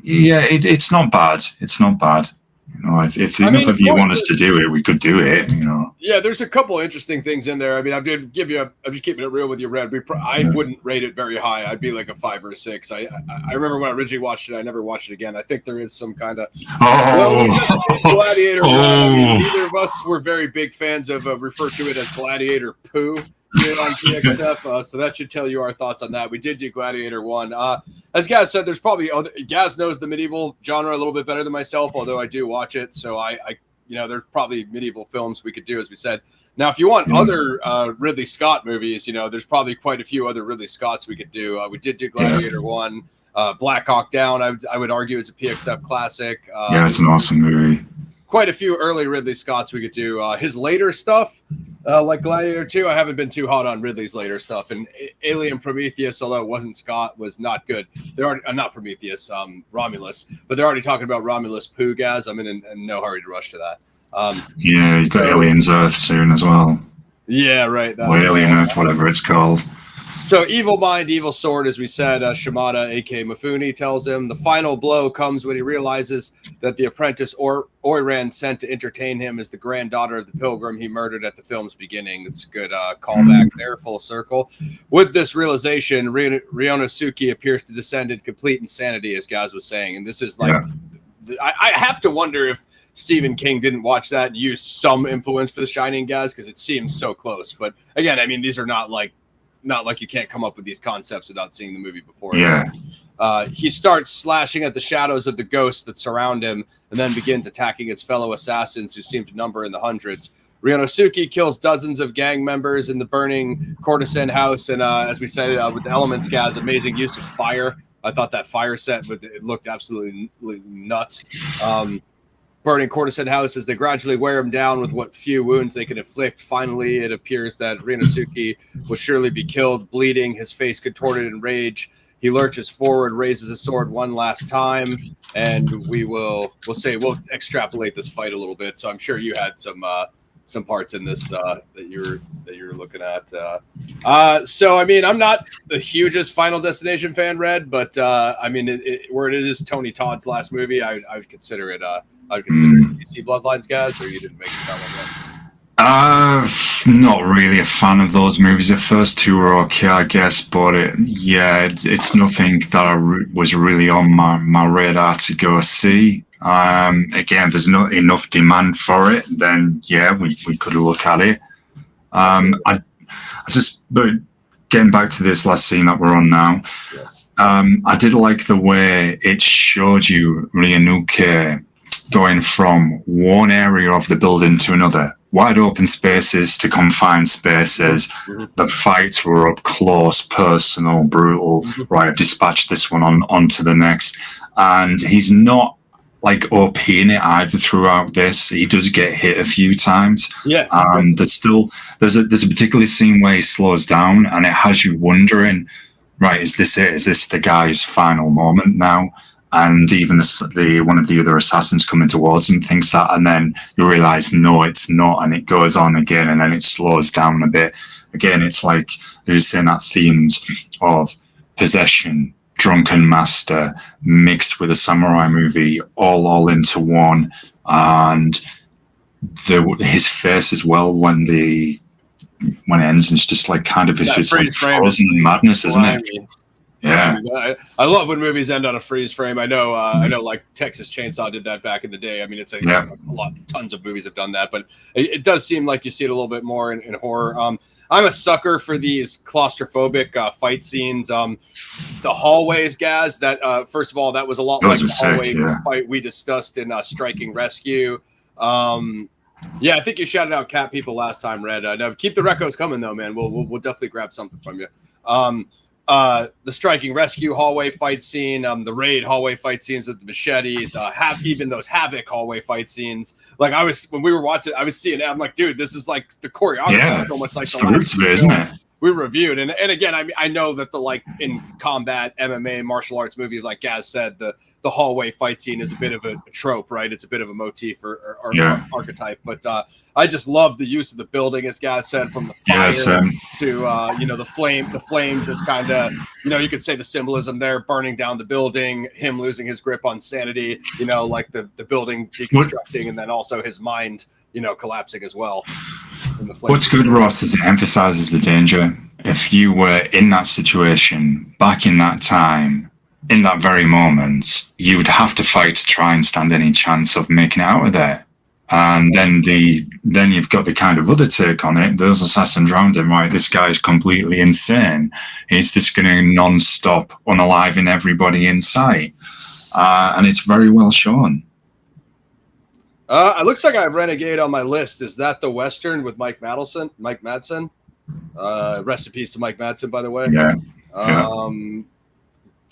It's not bad. It's not bad. You know, if enough of you want us to do it, we could do it. You know. Yeah, there's a couple interesting things in there. I mean, I'm just keeping it real with you, Red. I wouldn't rate it very high. I'd be like a 5 or a 6. I remember when I originally watched it. I never watched it again. I think there is some kind of Gladiator. I mean, neither of us were very big fans of refer to it as Gladiator poo. On PXF, so that should tell you our thoughts on that. We did do Gladiator 1. As Gaz said, there's probably Gaz knows the medieval genre a little bit better than myself, although I do watch it. So I there's probably medieval films we could do, as we said. Now, if you want other Ridley Scott movies, there's probably quite a few other Ridley Scotts we could do. We did do Gladiator 1. Black Hawk Down, I would argue, is a PXF classic. It's an awesome movie. Quite a few early Ridley Scotts we could do. His later stuff, like Gladiator 2, I haven't been too hot on Ridley's later stuff. And Alien Prometheus, although it wasn't Scott, was not good. They're already, not Prometheus, Romulus, but they're already talking about Romulus poo, Gaz. I'm in no hurry to rush to that. You've got Aliens Earth soon as well. Yeah, right. Or Alien Earth, whatever it's called. So evil mind, evil sword, as we said, Shimada, a.k.a. Mifune, tells him the final blow comes when he realizes that the apprentice Oiran sent to entertain him is the granddaughter of the pilgrim he murdered at the film's beginning. That's a good callback there, full circle. With this realization, Ryonosuke appears to descend in complete insanity, as Gaz was saying. And this is like, I have to wonder if Stephen King didn't watch that and use some influence for The Shining, Gaz, because it seems so close. But again, I mean, these are not like you can't come up with these concepts without seeing the movie before. Yeah. He starts slashing at the shadows of the ghosts that surround him and then begins attacking his fellow assassins who seem to number in the hundreds. Ryonosuke kills dozens of gang members in the burning courtesan house. And as we said, with the elements, Gaz, amazing use of fire. I thought that fire set, it looked absolutely nuts. Burning courtesan house as they gradually wear him down with what few wounds they can inflict. Finally, it appears that Ryonosuke will surely be killed, bleeding, his face contorted in rage. He lurches forward, raises his sword one last time, and we'll extrapolate this fight a little bit. So I'm sure you had some parts in this that you're looking at. So I mean, I'm not the hugest Final Destination fan, Red, but I mean, where it is Tony Todd's last movie, I would consider it. I'd consider it. You see Bloodlines, guys, or you didn't make it that one yet? Not really a fan of those movies. The first two were okay, I guess, but it's nothing that was really on my radar to go see. Again, if there's not enough demand for it, then yeah, we could look at it. But getting back to this last scene that we're on now, I did like the way it showed you Ryonosuke going from one area of the building to another, wide open spaces to confined spaces. Mm-hmm. The fights were up close, personal, brutal. Mm-hmm. Right, I've dispatched this one on to the next. And he's not like OP in it either throughout this. He does get hit a few times. Yeah. There's a particular scene where he slows down and it has you wondering, right, is this it? Is this the guy's final moment now? And even the one of the other assassins coming towards him thinks that, and then you realize, no, it's not, and it goes on again, and then it slows down a bit. Again, it's like they're just saying that themes of possession, drunken master, mixed with a samurai movie, all into one, and his face as well when it ends, it's just like kind of it's just like frozen in madness, isn't it? Yeah, I love when movies end on a freeze frame. I know, like Texas Chainsaw did that back in the day. I mean, it's tons of movies have done that, but it does seem like you see it a little bit more in horror. I'm a sucker for these claustrophobic fight scenes. The hallways, Gaz. That first of all, that was a lot like the hallway fight we discussed in Striking Rescue. Yeah, I think you shouted out Cat People last time, Red. Now keep the recos coming though, man. We'll definitely grab something from you. The Striking Rescue hallway fight scene, the Raid hallway fight scenes with the machetes, even those Havoc hallway fight scenes. Like when we were watching, I was seeing it. I'm like, dude, this is like the choreography, so much like the roots of it, isn't it? We reviewed, and again, I mean, I know that in combat MMA martial arts movies, like Gaz said, the hallway fight scene is a bit of a trope, right? It's a bit of a motif or archetype, but I just love the use of the building, as Gaz said, from the fire to the flames is kind of, you could say the symbolism there, burning down the building, him losing his grip on sanity, like the building deconstructing, and then also his mind, collapsing as well. What's good, Ross, is it emphasizes the danger. If you were in that situation back in that time, in that very moment, you would have to fight to try and stand any chance of making it out of there. And then you've got the kind of other take on it. Those assassins around him, right? This guy's completely insane. He's just going to non-stop unaliving everybody in sight. And it's very well shown. It looks like I have Renegade on my list. Is that the Western with Mike Madsen? Rest in peace to Mike Madsen, by the way. Yeah.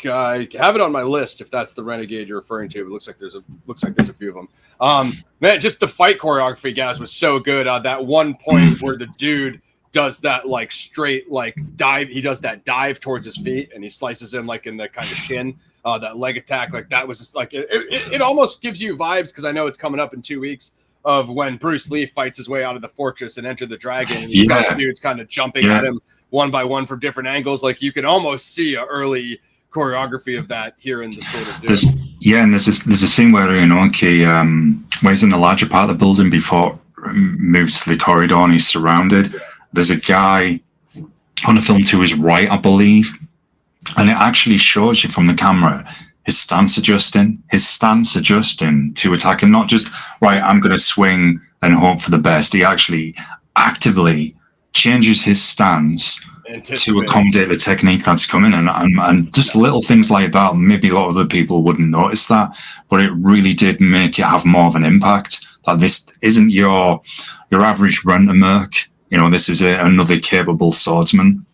I have it on my list if that's the Renegade you're referring to. It looks like there's a few of them. Man, just the fight choreography, guys, was so good. That one point where the dude does that straight dive. He does that dive towards his feet and he slices him in the kind of shin. That leg attack, that was just it almost gives you vibes, because I know it's coming up in 2 weeks. of when Bruce Lee fights his way out of the fortress and Enter the Dragon, and you got dudes kind of jumping at him one by one from different angles. Like you can almost see an early choreography of that here in the Sword of Doom. And there's a scene where where he's in the larger part of the building before it moves to the corridor and he's surrounded. There's a guy on the film to his right, I believe, and it actually shows you from the camera his stance adjusting to attack, and not just right, I'm going to swing and hope for the best. He actually actively changes his stance to accommodate the technique that's coming, and just little things like that. Maybe a lot of other people wouldn't notice that, but it really did make it have more of an impact. That this isn't your average rent-a-merc. This is another capable swordsman.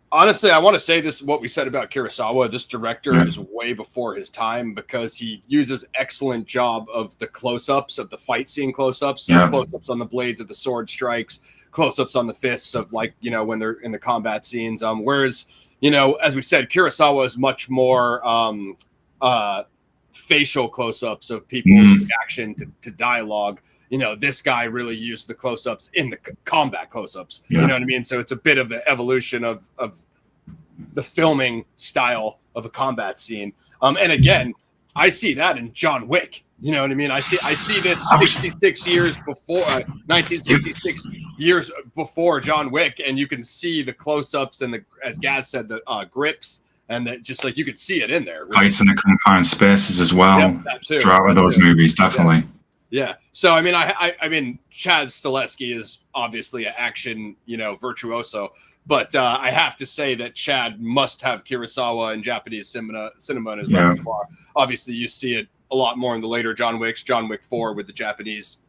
Honestly, I want to say this, what we said about Kurosawa. This director is way before his time because he uses excellent job of the close-ups, of the fight scene close-ups, close-ups on the blades of the sword strikes, close-ups on the fists of when they're in the combat scenes. Whereas, as we said, Kurosawa is much more facial close-ups of people's reaction to dialogue. This guy really used the close-ups in the combat close-ups. You know what I mean? So it's a bit of an evolution of the filming style of a combat scene. And again, I see that in John Wick. You know what I mean? I see this 66 years before, 1966 years before John Wick, and you can see the close-ups and as Gaz said, the grips, and that just you could see it in there. Fights in the confined spaces as well. Throughout those movies, definitely. Yeah. So I mean, Chad Stileski is obviously an action, virtuoso, but I have to say that Chad must have Kurosawa and Japanese cinema in his repertoire. Obviously, you see it a lot more in the later John Wicks. John Wick 4 with the Japanese,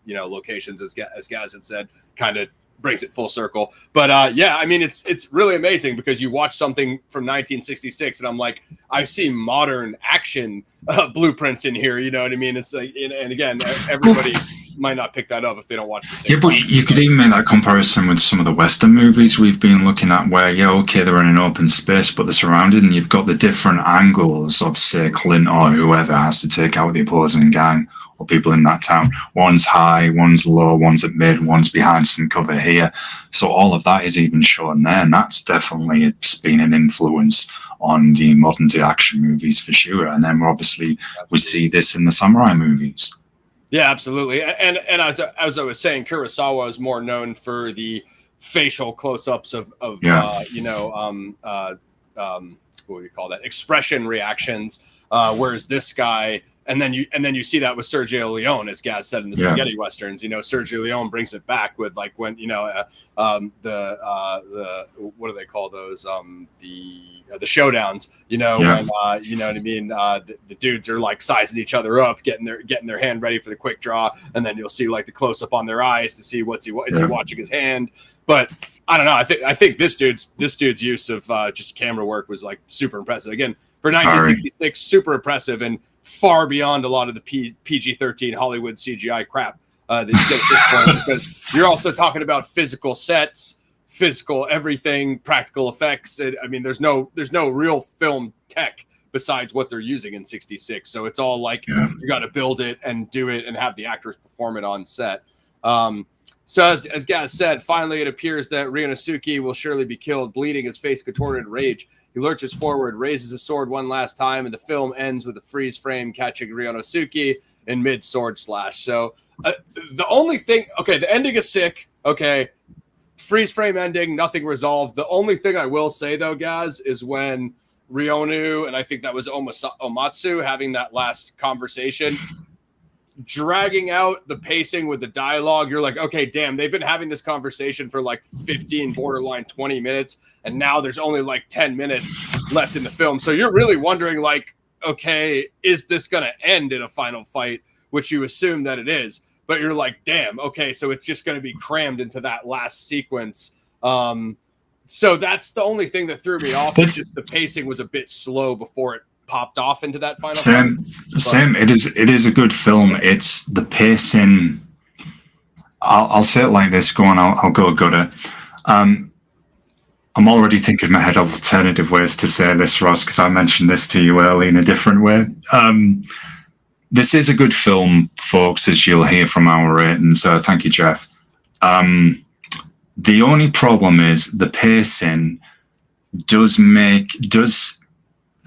locations, as Gaz had said, kind of brings it full circle. But I mean, it's really amazing because you watch something from 1966, and I'm like, I see modern action blueprints in here. You know what I mean? It's like, and again, everybody might not pick that up if they don't watch the same. Yeah, but you could even make that comparison with some of the Western movies we've been looking at, where they're in an open space, but they're surrounded, and you've got the different angles of, say, Clint or whoever has to take out the opposing gang or people in that town. One's high, one's low, one's at mid, one's behind some cover here. So all of that is even shown there, and that's definitely been an influence on the modern day action movies for sure. And then we see this in the samurai movies. Yeah, absolutely. And as I was saying, Kurosawa is more known for the facial close-ups of what do you call that? Expression reactions. Whereas this guy, and then you see that with Sergio Leone, as Gaz said in the spaghetti westerns. Sergio Leone brings it back with when the what do they call those? The showdowns. When you know what I mean. The dudes are sizing each other up, getting their hand ready for the quick draw, and then you'll see the close up on their eyes to see is he watching his hand. But I don't know. I think this dude's use of just camera work was super impressive. Again, for 1966, super impressive and far beyond a lot of the PG-13 Hollywood CGI crap that you get at this point, because you're also talking about physical sets, physical everything, practical effects. I mean, there's no real film tech besides what they're using in 66. So it's all you got to build it and do it and have the actors perform it on set. So as Gaz said, finally it appears that Ryunosuke will surely be killed. Bleeding, his face contorted in rage, he lurches forward, raises his sword one last time, and the film ends with a freeze frame catching Ryunosuke in mid-sword slash. So the only thing, the ending is sick. Okay, freeze frame ending, nothing resolved. The only thing I will say, though, guys, is when Ryonu, and I think that was Omatsu, having that last conversation, dragging out the pacing with the dialogue. You're like, okay, damn, they've been having this conversation for 15, borderline 20 minutes, and now there's only 10 minutes left in the film. So you're really wondering, okay, is this going to end in a final fight, which you assume that it is, but you're like, damn, okay, so it's just going to be crammed into that last sequence. So that's the only thing that threw me off. Just the pacing was a bit slow before it popped off into that final same. It is a good film. It's the pacing. I'll say it like this. Go on, I'll go gutter. I'm already thinking in my head of alternative ways to say this, Ross, because I mentioned this to you early in a different way. this is a good film, folks, as you'll hear from our ratings. Thank you, Jeff. The only problem is the pacing does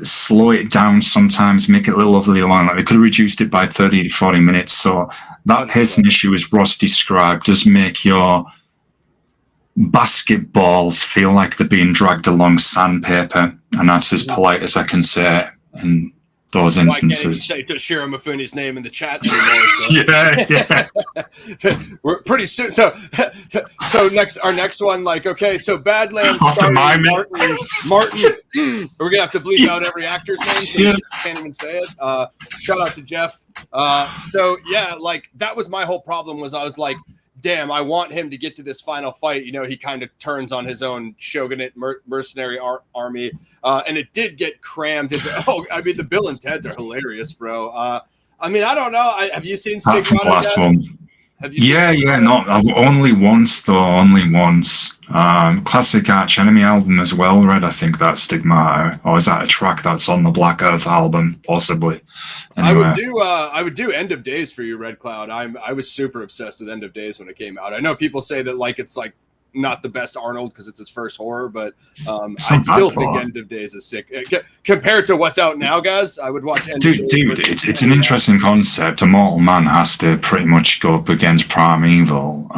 slow it down sometimes, make it a little overly long. Like they could have reduced it by 30 to 40 minutes. So that pacing issue, as Ross described, does make your basketballs feel like they're being dragged along sandpaper, and that's as polite as I can say in those instances. I can't even say Toshiro Mifune's name in the chat anymore. So. Yeah. We're pretty soon. So our next one, so Badlands After starring Martin. We're gonna have to bleep out every actor's name, so you can't even say it. Shout out to Jeff. That was my whole problem. Was I was like, damn, I want him to get to this final fight. He kind of turns on his own shogunate mercenary army. And it did get crammed into, the Bill and Ted's are hilarious, bro. I don't know. Have you seen Stigmata? Last one. Only once, though. Only once. Classic Arch Enemy album as well, Red. I think that's Stigmata. Or is that a track that's on the Black Earth album? Possibly. Anyway. I would do End of Days for you, Red Cloud. I was super obsessed with End of Days when it came out. I know people say that it's not the best Arnold because it's his first horror, but I still think End of Days is sick compared to what's out now, guys. I would watch End of Days. Dude, it's an interesting concept. A mortal man has to pretty much go up against primeval.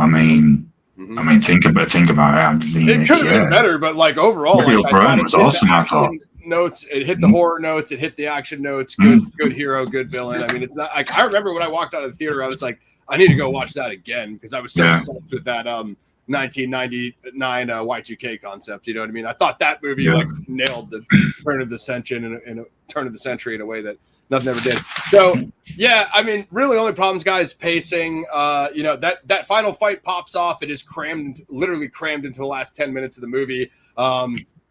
Think about it. It could have been better, but overall, Burn was awesome. I thought notes. It hit the horror notes. It hit the action notes. Good hero, good villain. It's not. I remember when I walked out of the theater, I was like, I need to go watch that again because I was so obsessed with that 1999 Y2K concept. You know what I mean? I thought that movie nailed the turn of the century in a way that nothing ever did. So really only problems, guys, pacing. That final fight pops off. It is literally crammed into the last 10 minutes of the movie.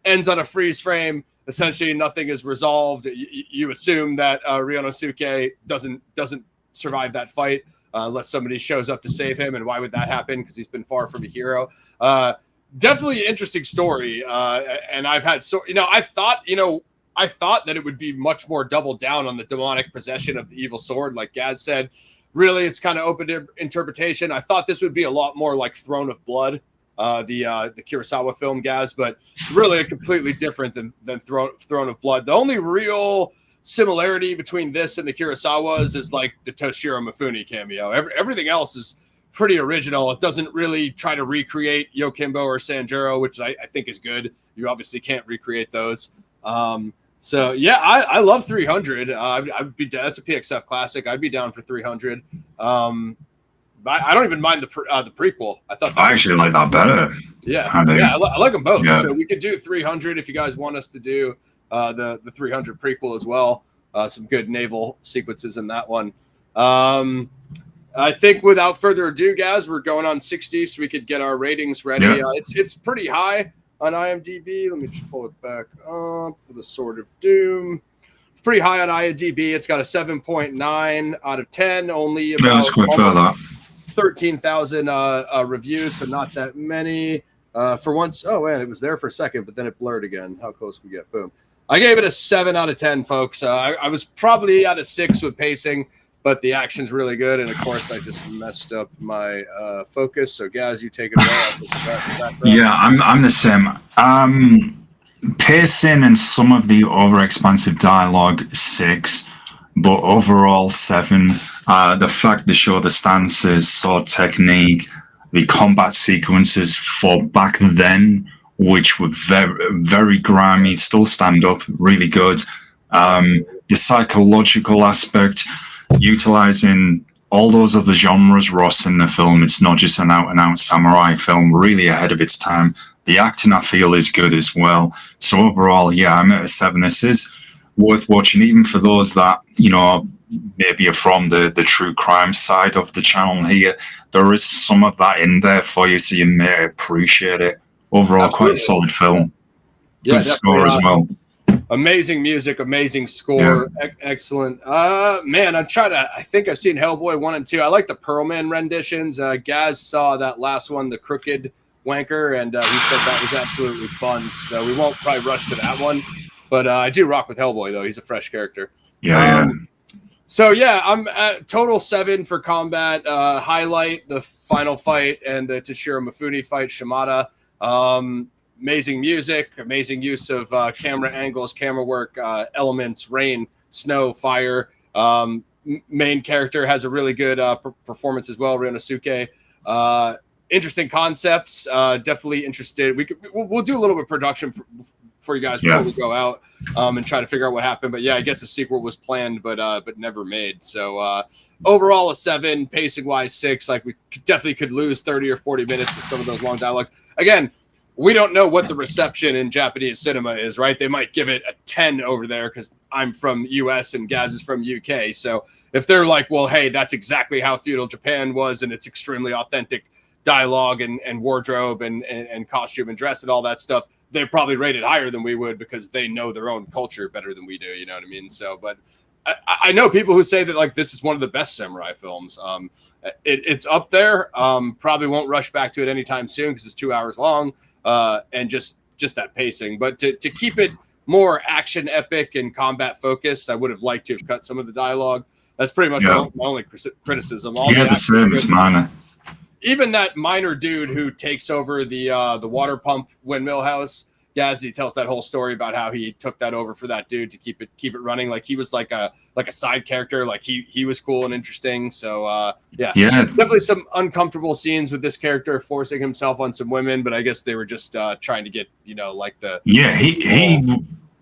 Ends on a freeze frame. Essentially, nothing is resolved. You assume that Ryonosuke doesn't survive that fight. Unless somebody shows up to save him. And why would that happen? Because he's been far from a hero. Definitely an interesting story. And I've had I thought that it would be much more doubled down on the demonic possession of the evil sword. Like Gaz said, really, it's kind of open to interpretation. I thought this would be a lot more like Throne of Blood, the Kurosawa film, Gaz, but really completely different than Throne of Blood. The only real similarity between this and the Kurosawas is the Toshiro Mifune cameo. Everything else is pretty original. It doesn't really try to recreate Yokimbo or Sanjuro, which I think is good. You obviously can't recreate those. I love 300. That's a PXF classic. I'd be down for 300. I don't even mind the prequel. I actually like that better. I like them both. Yeah. So we could do 300 if you guys want us to do the 300 prequel as well. Some good naval sequences in that one. I think without further ado, guys, we're going on 60, so we could get our ratings ready. Yeah. It's pretty high on IMDb. Let me just pull it back up. The Sword of Doom. It's pretty high on IMDb. It's got a 7.9 out of 10. Only about 13,000 reviews, so not that many. For once, it was there for a second, but then it blurred again. How close we get? Boom. I gave it a 7 out of 10, folks. I was probably at a 6 with pacing, but the action's really good. And of course, I just messed up my focus. So, guys, you take it away. Yeah, I'm the same. Pacing and some of the over-expansive dialogue, 6, but overall 7. The fact they show the stances, sword technique, the combat sequences for back then, which were very, very grimy, still stand up, really good. The psychological aspect, utilizing all those other genres, Ross, in the film. It's not just an out-and-out samurai film, really ahead of its time. The acting, I feel, is good as well. So overall, I'm at a 7. This is worth watching, even for those that, maybe are from the true crime side of the channel here. There is some of that in there for you, so you may appreciate it. Overall, absolutely. Quite a solid film. Good score as well. Amazing music, amazing score, excellent. I think I've seen Hellboy 1 and 2. I like the Pearlman renditions. Gaz saw that last one, The Crooked Wanker, and he said that was absolutely fun. So we won't probably rush to that one. But I do rock with Hellboy, though. He's a fresh character. So yeah, I'm at total 7 for combat. Highlight the final fight and the Toshiro Mifune fight, Shimada. Amazing music, amazing use of camera angles, camera work, elements, rain, snow, fire. Main character has a really good performance as well, Ryonosuke. Interesting concepts. Definitely interested. We'll do a little bit of production for you guys before we go out and try to figure out what happened. But yeah, I guess the sequel was planned, but never made. So overall, a 7, pacing wise 6. Like we definitely could lose 30 or 40 minutes to some of those long dialogues. Again, we don't know what the reception in Japanese cinema is, right? They might give it a 10 over there because I'm from US and Gaz is from UK. So if they're like, well, hey, that's exactly how feudal Japan was and it's extremely authentic dialogue and wardrobe and costume and dress and all that stuff, they probably rate it higher than we would because they know their own culture better than we do. You know what I mean? So, but I know people who say that like this is one of the best samurai films. It's up there. Probably won't rush back to it anytime soon because it's 2 hours long and just that pacing. But to keep it more action epic and combat focused, I would have liked to have cut some of the dialogue. That's pretty much my only criticism. The same. It's minor. Even that minor dude who takes over the water pump windmill house, Gazzy tells that whole story about how he took that over for that dude to keep it running. Like he was like a side character. Like he was cool and interesting. So yeah, definitely some uncomfortable scenes with this character forcing himself on some women, but I guess they were just trying to get like the he.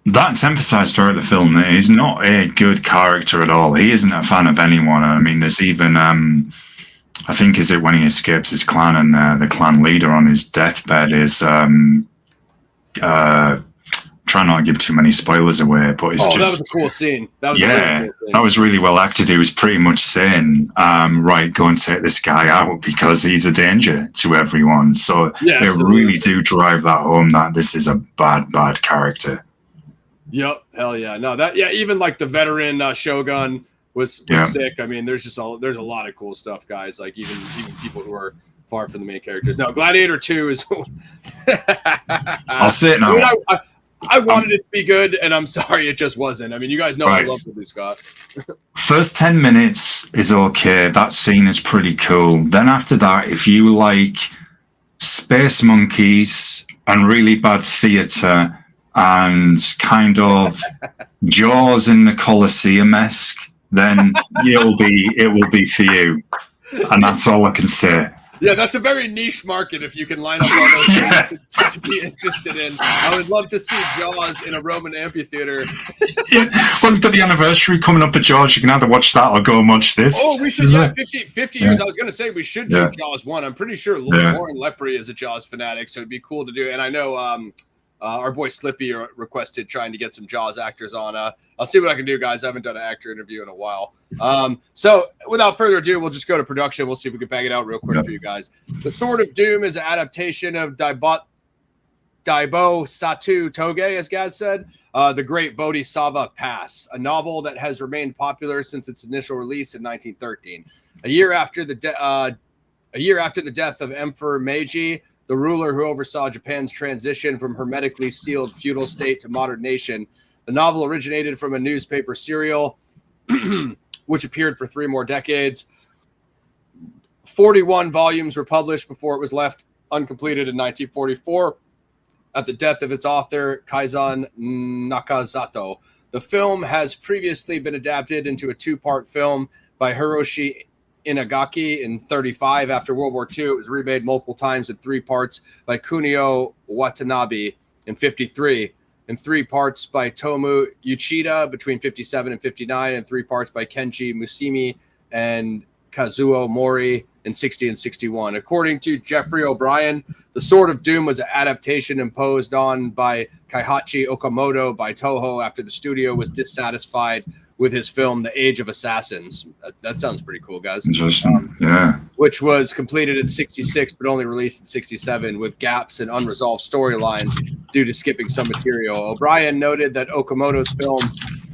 That's emphasized throughout the film that he's not a good character at all. He isn't a fan of anyone. I mean, there's even I think is it when he escapes his clan and the clan leader on his deathbed is try not to give too many spoilers away, but it's just... that was a cool scene. That was that was really well acted. He was pretty much saying, right, go and take this guy out because he's a danger to everyone. So they really do drive that home that this is a bad character. Yep, hell yeah. No, even like the veteran Shogun was sick. I mean, there's a lot of cool stuff, guys. Like even people who are far from the main characters. No, Gladiator 2 is... I'll say it now. I mean, I wanted it to be good, and I'm sorry it just wasn't. I mean, you guys know I love Ridley Scott. First 10 minutes is okay. That scene is pretty cool. Then after that, if you like space monkeys and really bad theatre and kind of Jaws in the Colosseum-esque, then it will be for you. And that's all I can say. Yeah, that's a very niche market if you can line up all those things to be interested in. I would love to see Jaws in a Roman amphitheater. Well, we've got the anniversary coming up at Jaws. You can either watch that or go and watch this. Oh, we should, 50 years. I was going to say we should do Jaws 1. I'm pretty sure Lauren Lepre is a Jaws fanatic, so it'd be cool to do. And I know our boy Slippy requested trying to get some Jaws actors on. I'll see what I can do, guys. I haven't done an actor interview in a while. So without further ado, we'll just go to production. We'll see if we can bang it out real quick for you guys. The Sword of Doom is an adaptation of Daibo Satu Toge, as Gaz said, The Great Bodhisattva Pass, a novel that has remained popular since its initial release in 1913. A year after the death of Emperor Meiji, the ruler who oversaw Japan's transition from hermetically sealed feudal state to modern nation. The novel originated from a newspaper serial, which appeared for 3 more decades. 41 volumes were published before it was left uncompleted in 1944 at the death of its author, Kaizan Nakazato. The film has previously been adapted into a 2-part film by Hiroshi Inagaki in 1935. After World War II, it was remade multiple times in 3 parts by Kunio Watanabe in 1953, in 3 parts by Tomu Uchida between 1957 and 1959, and 3 parts by Kenji Musumi and Kazuo Mori in 1960 and 1961. According to Jeffrey O'Brien, The Sword of Doom was an adaptation imposed on by Kaihachi Okamoto by Toho after the studio was dissatisfied with his film, The Age of Assassins. That sounds pretty cool, guys. Interesting, which was completed in 1966, but only released in 1967, with gaps and unresolved storylines due to skipping some material. O'Brien noted that Okamoto's film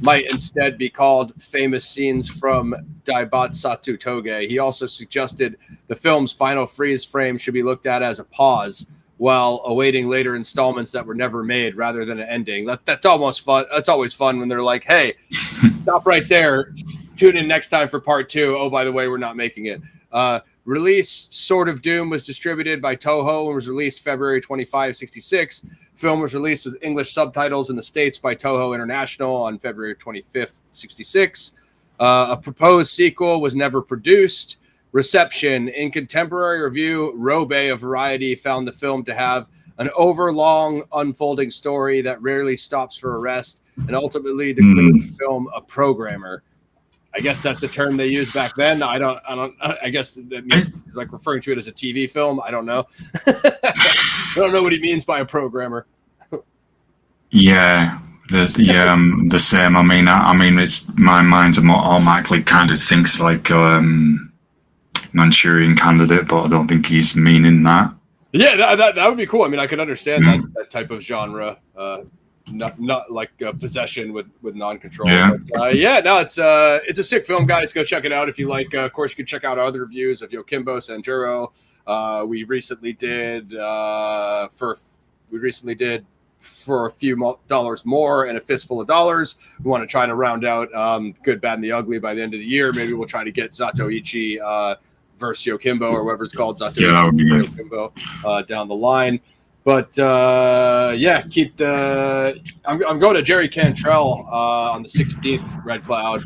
might instead be called Famous Scenes from Daibatsatu Toge. He also suggested the film's final freeze frame should be looked at as a pause while awaiting later installments that were never made rather than an ending. That's almost fun. That's always fun when they're like, hey, stop right there. Tune in next time for part 2. Oh, by the way, we're not making it. Release Sword of Doom was distributed by Toho and was released February 25, 66. Film was released with English subtitles in the States by Toho International on February 25th, 66. A proposed sequel was never produced. Reception. In contemporary review, Robe of Variety found the film to have an overlong unfolding story that rarely stops for a rest and ultimately declared the film a programmer. I guess that's a term they used back then. I guess that means like referring to it as a TV film. I don't know. I don't know what he means by a programmer. Yeah, the same. I mean, it's my mind automatically kind of thinks like Manchurian Candidate, but I don't think he's meaning that. Yeah, that would be cool. I mean, I could understand that type of genre. Not like possession with non-control. Yeah. But, it's a sick film, guys. Go check it out if you like. Of course, you can check out our other reviews of Yokimbo Sanjuro. We recently did for a few dollars more and a fistful of dollars. We want to try to round out Good, Bad, and the Ugly by the end of the year. Maybe we'll try to get Zatoichi versus Yokimbo or whatever it's called, Zatoichi Yokimbo down the line. But keep the. I'm going to Jerry Cantrell on the 16th, Red Cloud.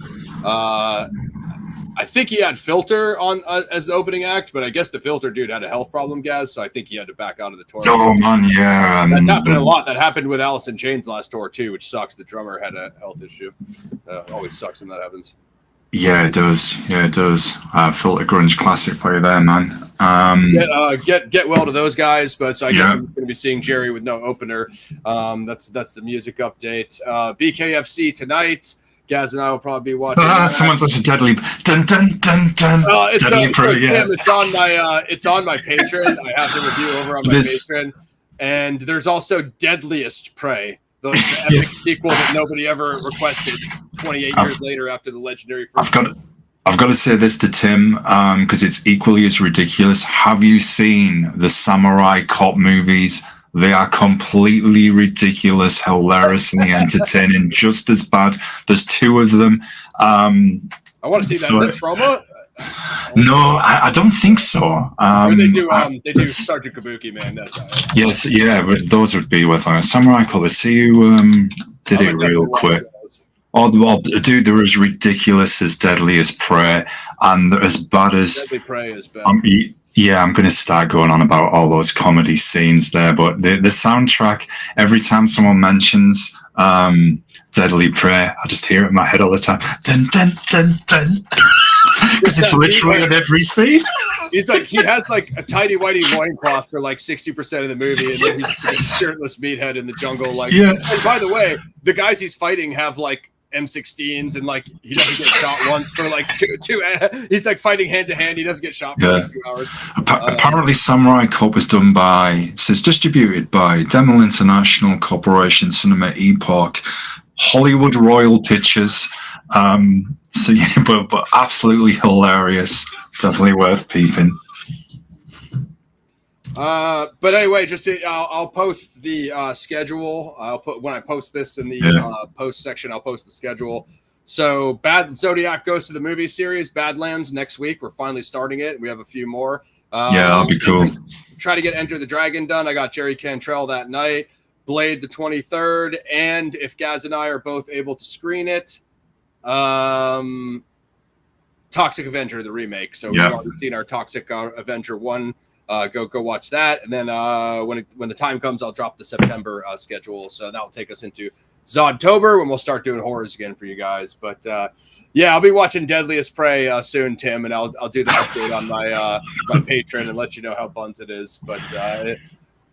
I think he had Filter on as the opening act, but I guess the Filter dude had a health problem, Gaz, so I think he had to back out of the tour. Oh man, yeah, that's happened a lot. That happened with Alice in Chains last tour too, which sucks. The drummer had a health issue. Always sucks when that happens. Yeah, it does. Filter Grunge classic for you there, man. Get well to those guys. But so I guess I'm going to be seeing Jerry with no opener. That's the music update. BKFC tonight. Gaz and I will probably be watching. Someone's such a deadly dun dun dun dun. Deadly pro, yeah. It's on my Patreon. I have the review over on my Patreon. And there's also Deadliest Prey, the epic sequel that nobody ever requested 28 years later after the legendary first. I've got to say this to Tim because it's equally as ridiculous. Have you seen the Samurai Cop movies? They are completely ridiculous, hilariously entertaining, just as bad. There's 2 of them. I want to see that. Trauma? No, I don't think so. They do Sergeant Kabuki, man. Yes, yeah, but those would be with Samurai Cop. Let's see who did it real quick. Dude, they're as ridiculous as Deadliest Prey, and they're as bad as Deadly Prey is bad. I'm going to start going on about all those comedy scenes there, but the soundtrack, every time someone mentions Deadly Prey, I just hear it in my head all the time. Dun, dun, dun, dun. Because it's literally in every scene. He's like, he has like a tidy whitey loincloth for like 60% of the movie, and then he's just a shirtless meathead in the jungle. Like, and by the way, the guys he's fighting have like M16s, and like he doesn't get shot once for like two. He's like fighting hand to hand. He doesn't get shot for like 2 hours. Apparently, Samurai Cop was done by. It says distributed by Demel International Corporation, Cinema Epoch, Hollywood Royal Pictures. So yeah, but absolutely hilarious. Definitely worth peeping. But anyway, I'll post the schedule. When I post this in the post section, I'll post the schedule. So Bad Zodiac goes to the movie series Badlands next week. We're finally starting it. We have a few more. That'll be cool. Try to get Enter the Dragon done. I got Jerry Cantrell that night. Blade the 23rd, and if Gaz and I are both able to screen it, Toxic Avenger, the remake. So we've already seen our Toxic Avenger 1. Go watch that, and then when the time comes, I'll drop the September schedule. So that will take us into Zodtober when we'll start doing horrors again for you guys. But I'll be watching Deadliest Prey soon, Tim, and I'll do the update on my Patreon and let you know how buns it is. But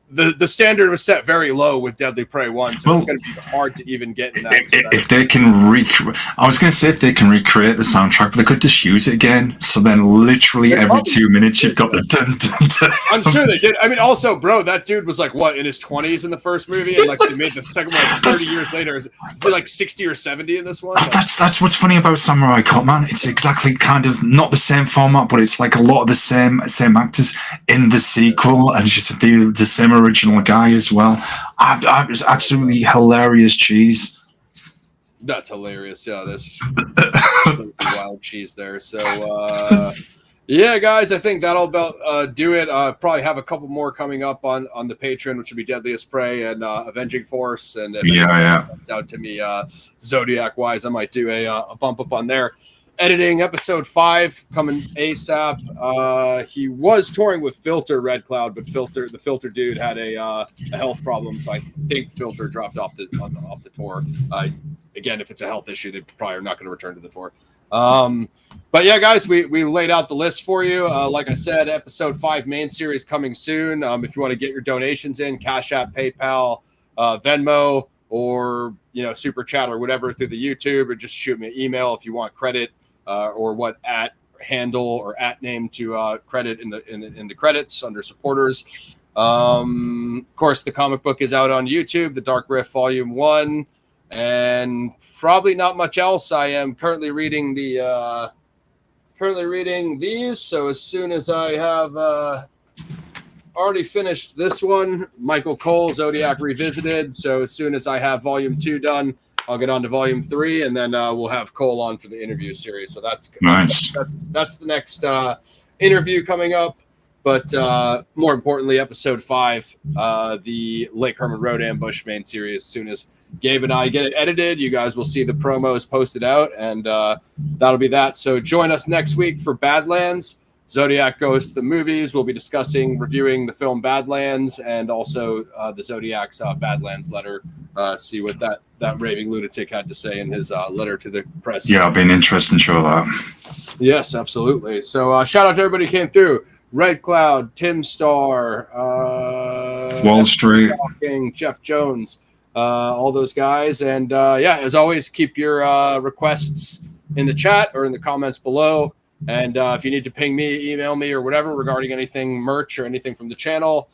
the standard was set very low with Deadly Prey 1, so it's going to be hard to even get in that. If they can recreate, I was going to say if they can recreate the soundtrack, but they could just use it again. So then, literally every 2 minutes, you've got the dun dun dun. I'm sure they did. I mean, also, bro, that dude was like what in his 20s in the first movie, and like they made the second one like 30 years later. Is he like 60 or 70 in this one? That's what's funny about Samurai Cop, man. It's exactly kind of not the same format, but it's like a lot of the same actors in the sequel, and just the same original guy as well. It's absolutely hilarious cheese. That's hilarious. Yeah, that's wild cheese there. So yeah, guys, I think that'll about do it. Probably have a couple more coming up on the Patreon, which would be Deadliest Prey and Avenging Force. And if comes out to me Zodiac wise, I might do a bump up on there. Editing episode 5 coming ASAP. He was touring with Filter Red Cloud, but the Filter dude had a health problem, so I think Filter dropped off the tour. Again, if it's a health issue, they probably are not going to return to the tour. But yeah, guys, we laid out the list for you. Like I said, episode 5 main series coming soon. If you want to get your donations in, Cash App, PayPal, Venmo, or Super Chat or whatever through the YouTube, or just shoot me an email if you want credit or what at handle or at name to credit in the credits under supporters. Of course, the comic book is out on YouTube, The Dark Rift Volume 1. And probably not much else. I am currently reading these. So as soon as I have already finished this one, Michael Cole Zodiac Revisited. So as soon as I have Volume 2 done, I'll get on to Volume 3, and then we'll have Cole on for the interview series. So that's nice. That's the next interview coming up. But more importantly, episode 5, the Lake Herman Road Ambush main series. As soon as Gabe and I get it edited, you guys will see the promos posted out, and that'll be that. So join us next week for Badlands. Zodiac goes to the movies. We'll be reviewing the film Badlands, and also the Zodiac's Badlands letter. See what that raving lunatic had to say in his letter to the press. Yeah, it'll be an interesting show, that. Yes, absolutely. So shout out to everybody who came through. Red Cloud, Tim Starr, Wall Street, Jeff Jones, all those guys. And yeah, as always, keep your requests in the chat or in the comments below. And if you need to ping me, email me, or whatever regarding anything merch or anything from the channel,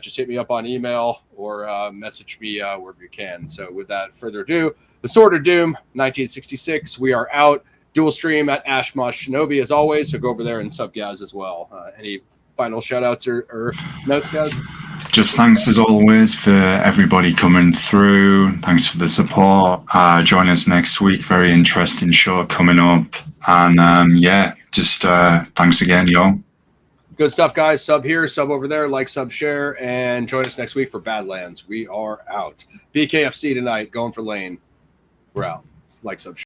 just hit me up on email or message me wherever you can. So without further ado, The Sword of Doom, 1966. We are out. Dual stream at Ashmosh Shinobi as always, so go over there and sub Gaz as well. Any final shout outs or notes, guys? Just thanks as always for everybody coming through. Thanks for the support. Join us next week. Very interesting show coming up. And yeah, just thanks again, y'all. Good stuff, guys. Sub here, sub over there, like, sub, share, and join us next week for Badlands. We are out. BKFC tonight, going for Lane. We're out. Like, sub, share.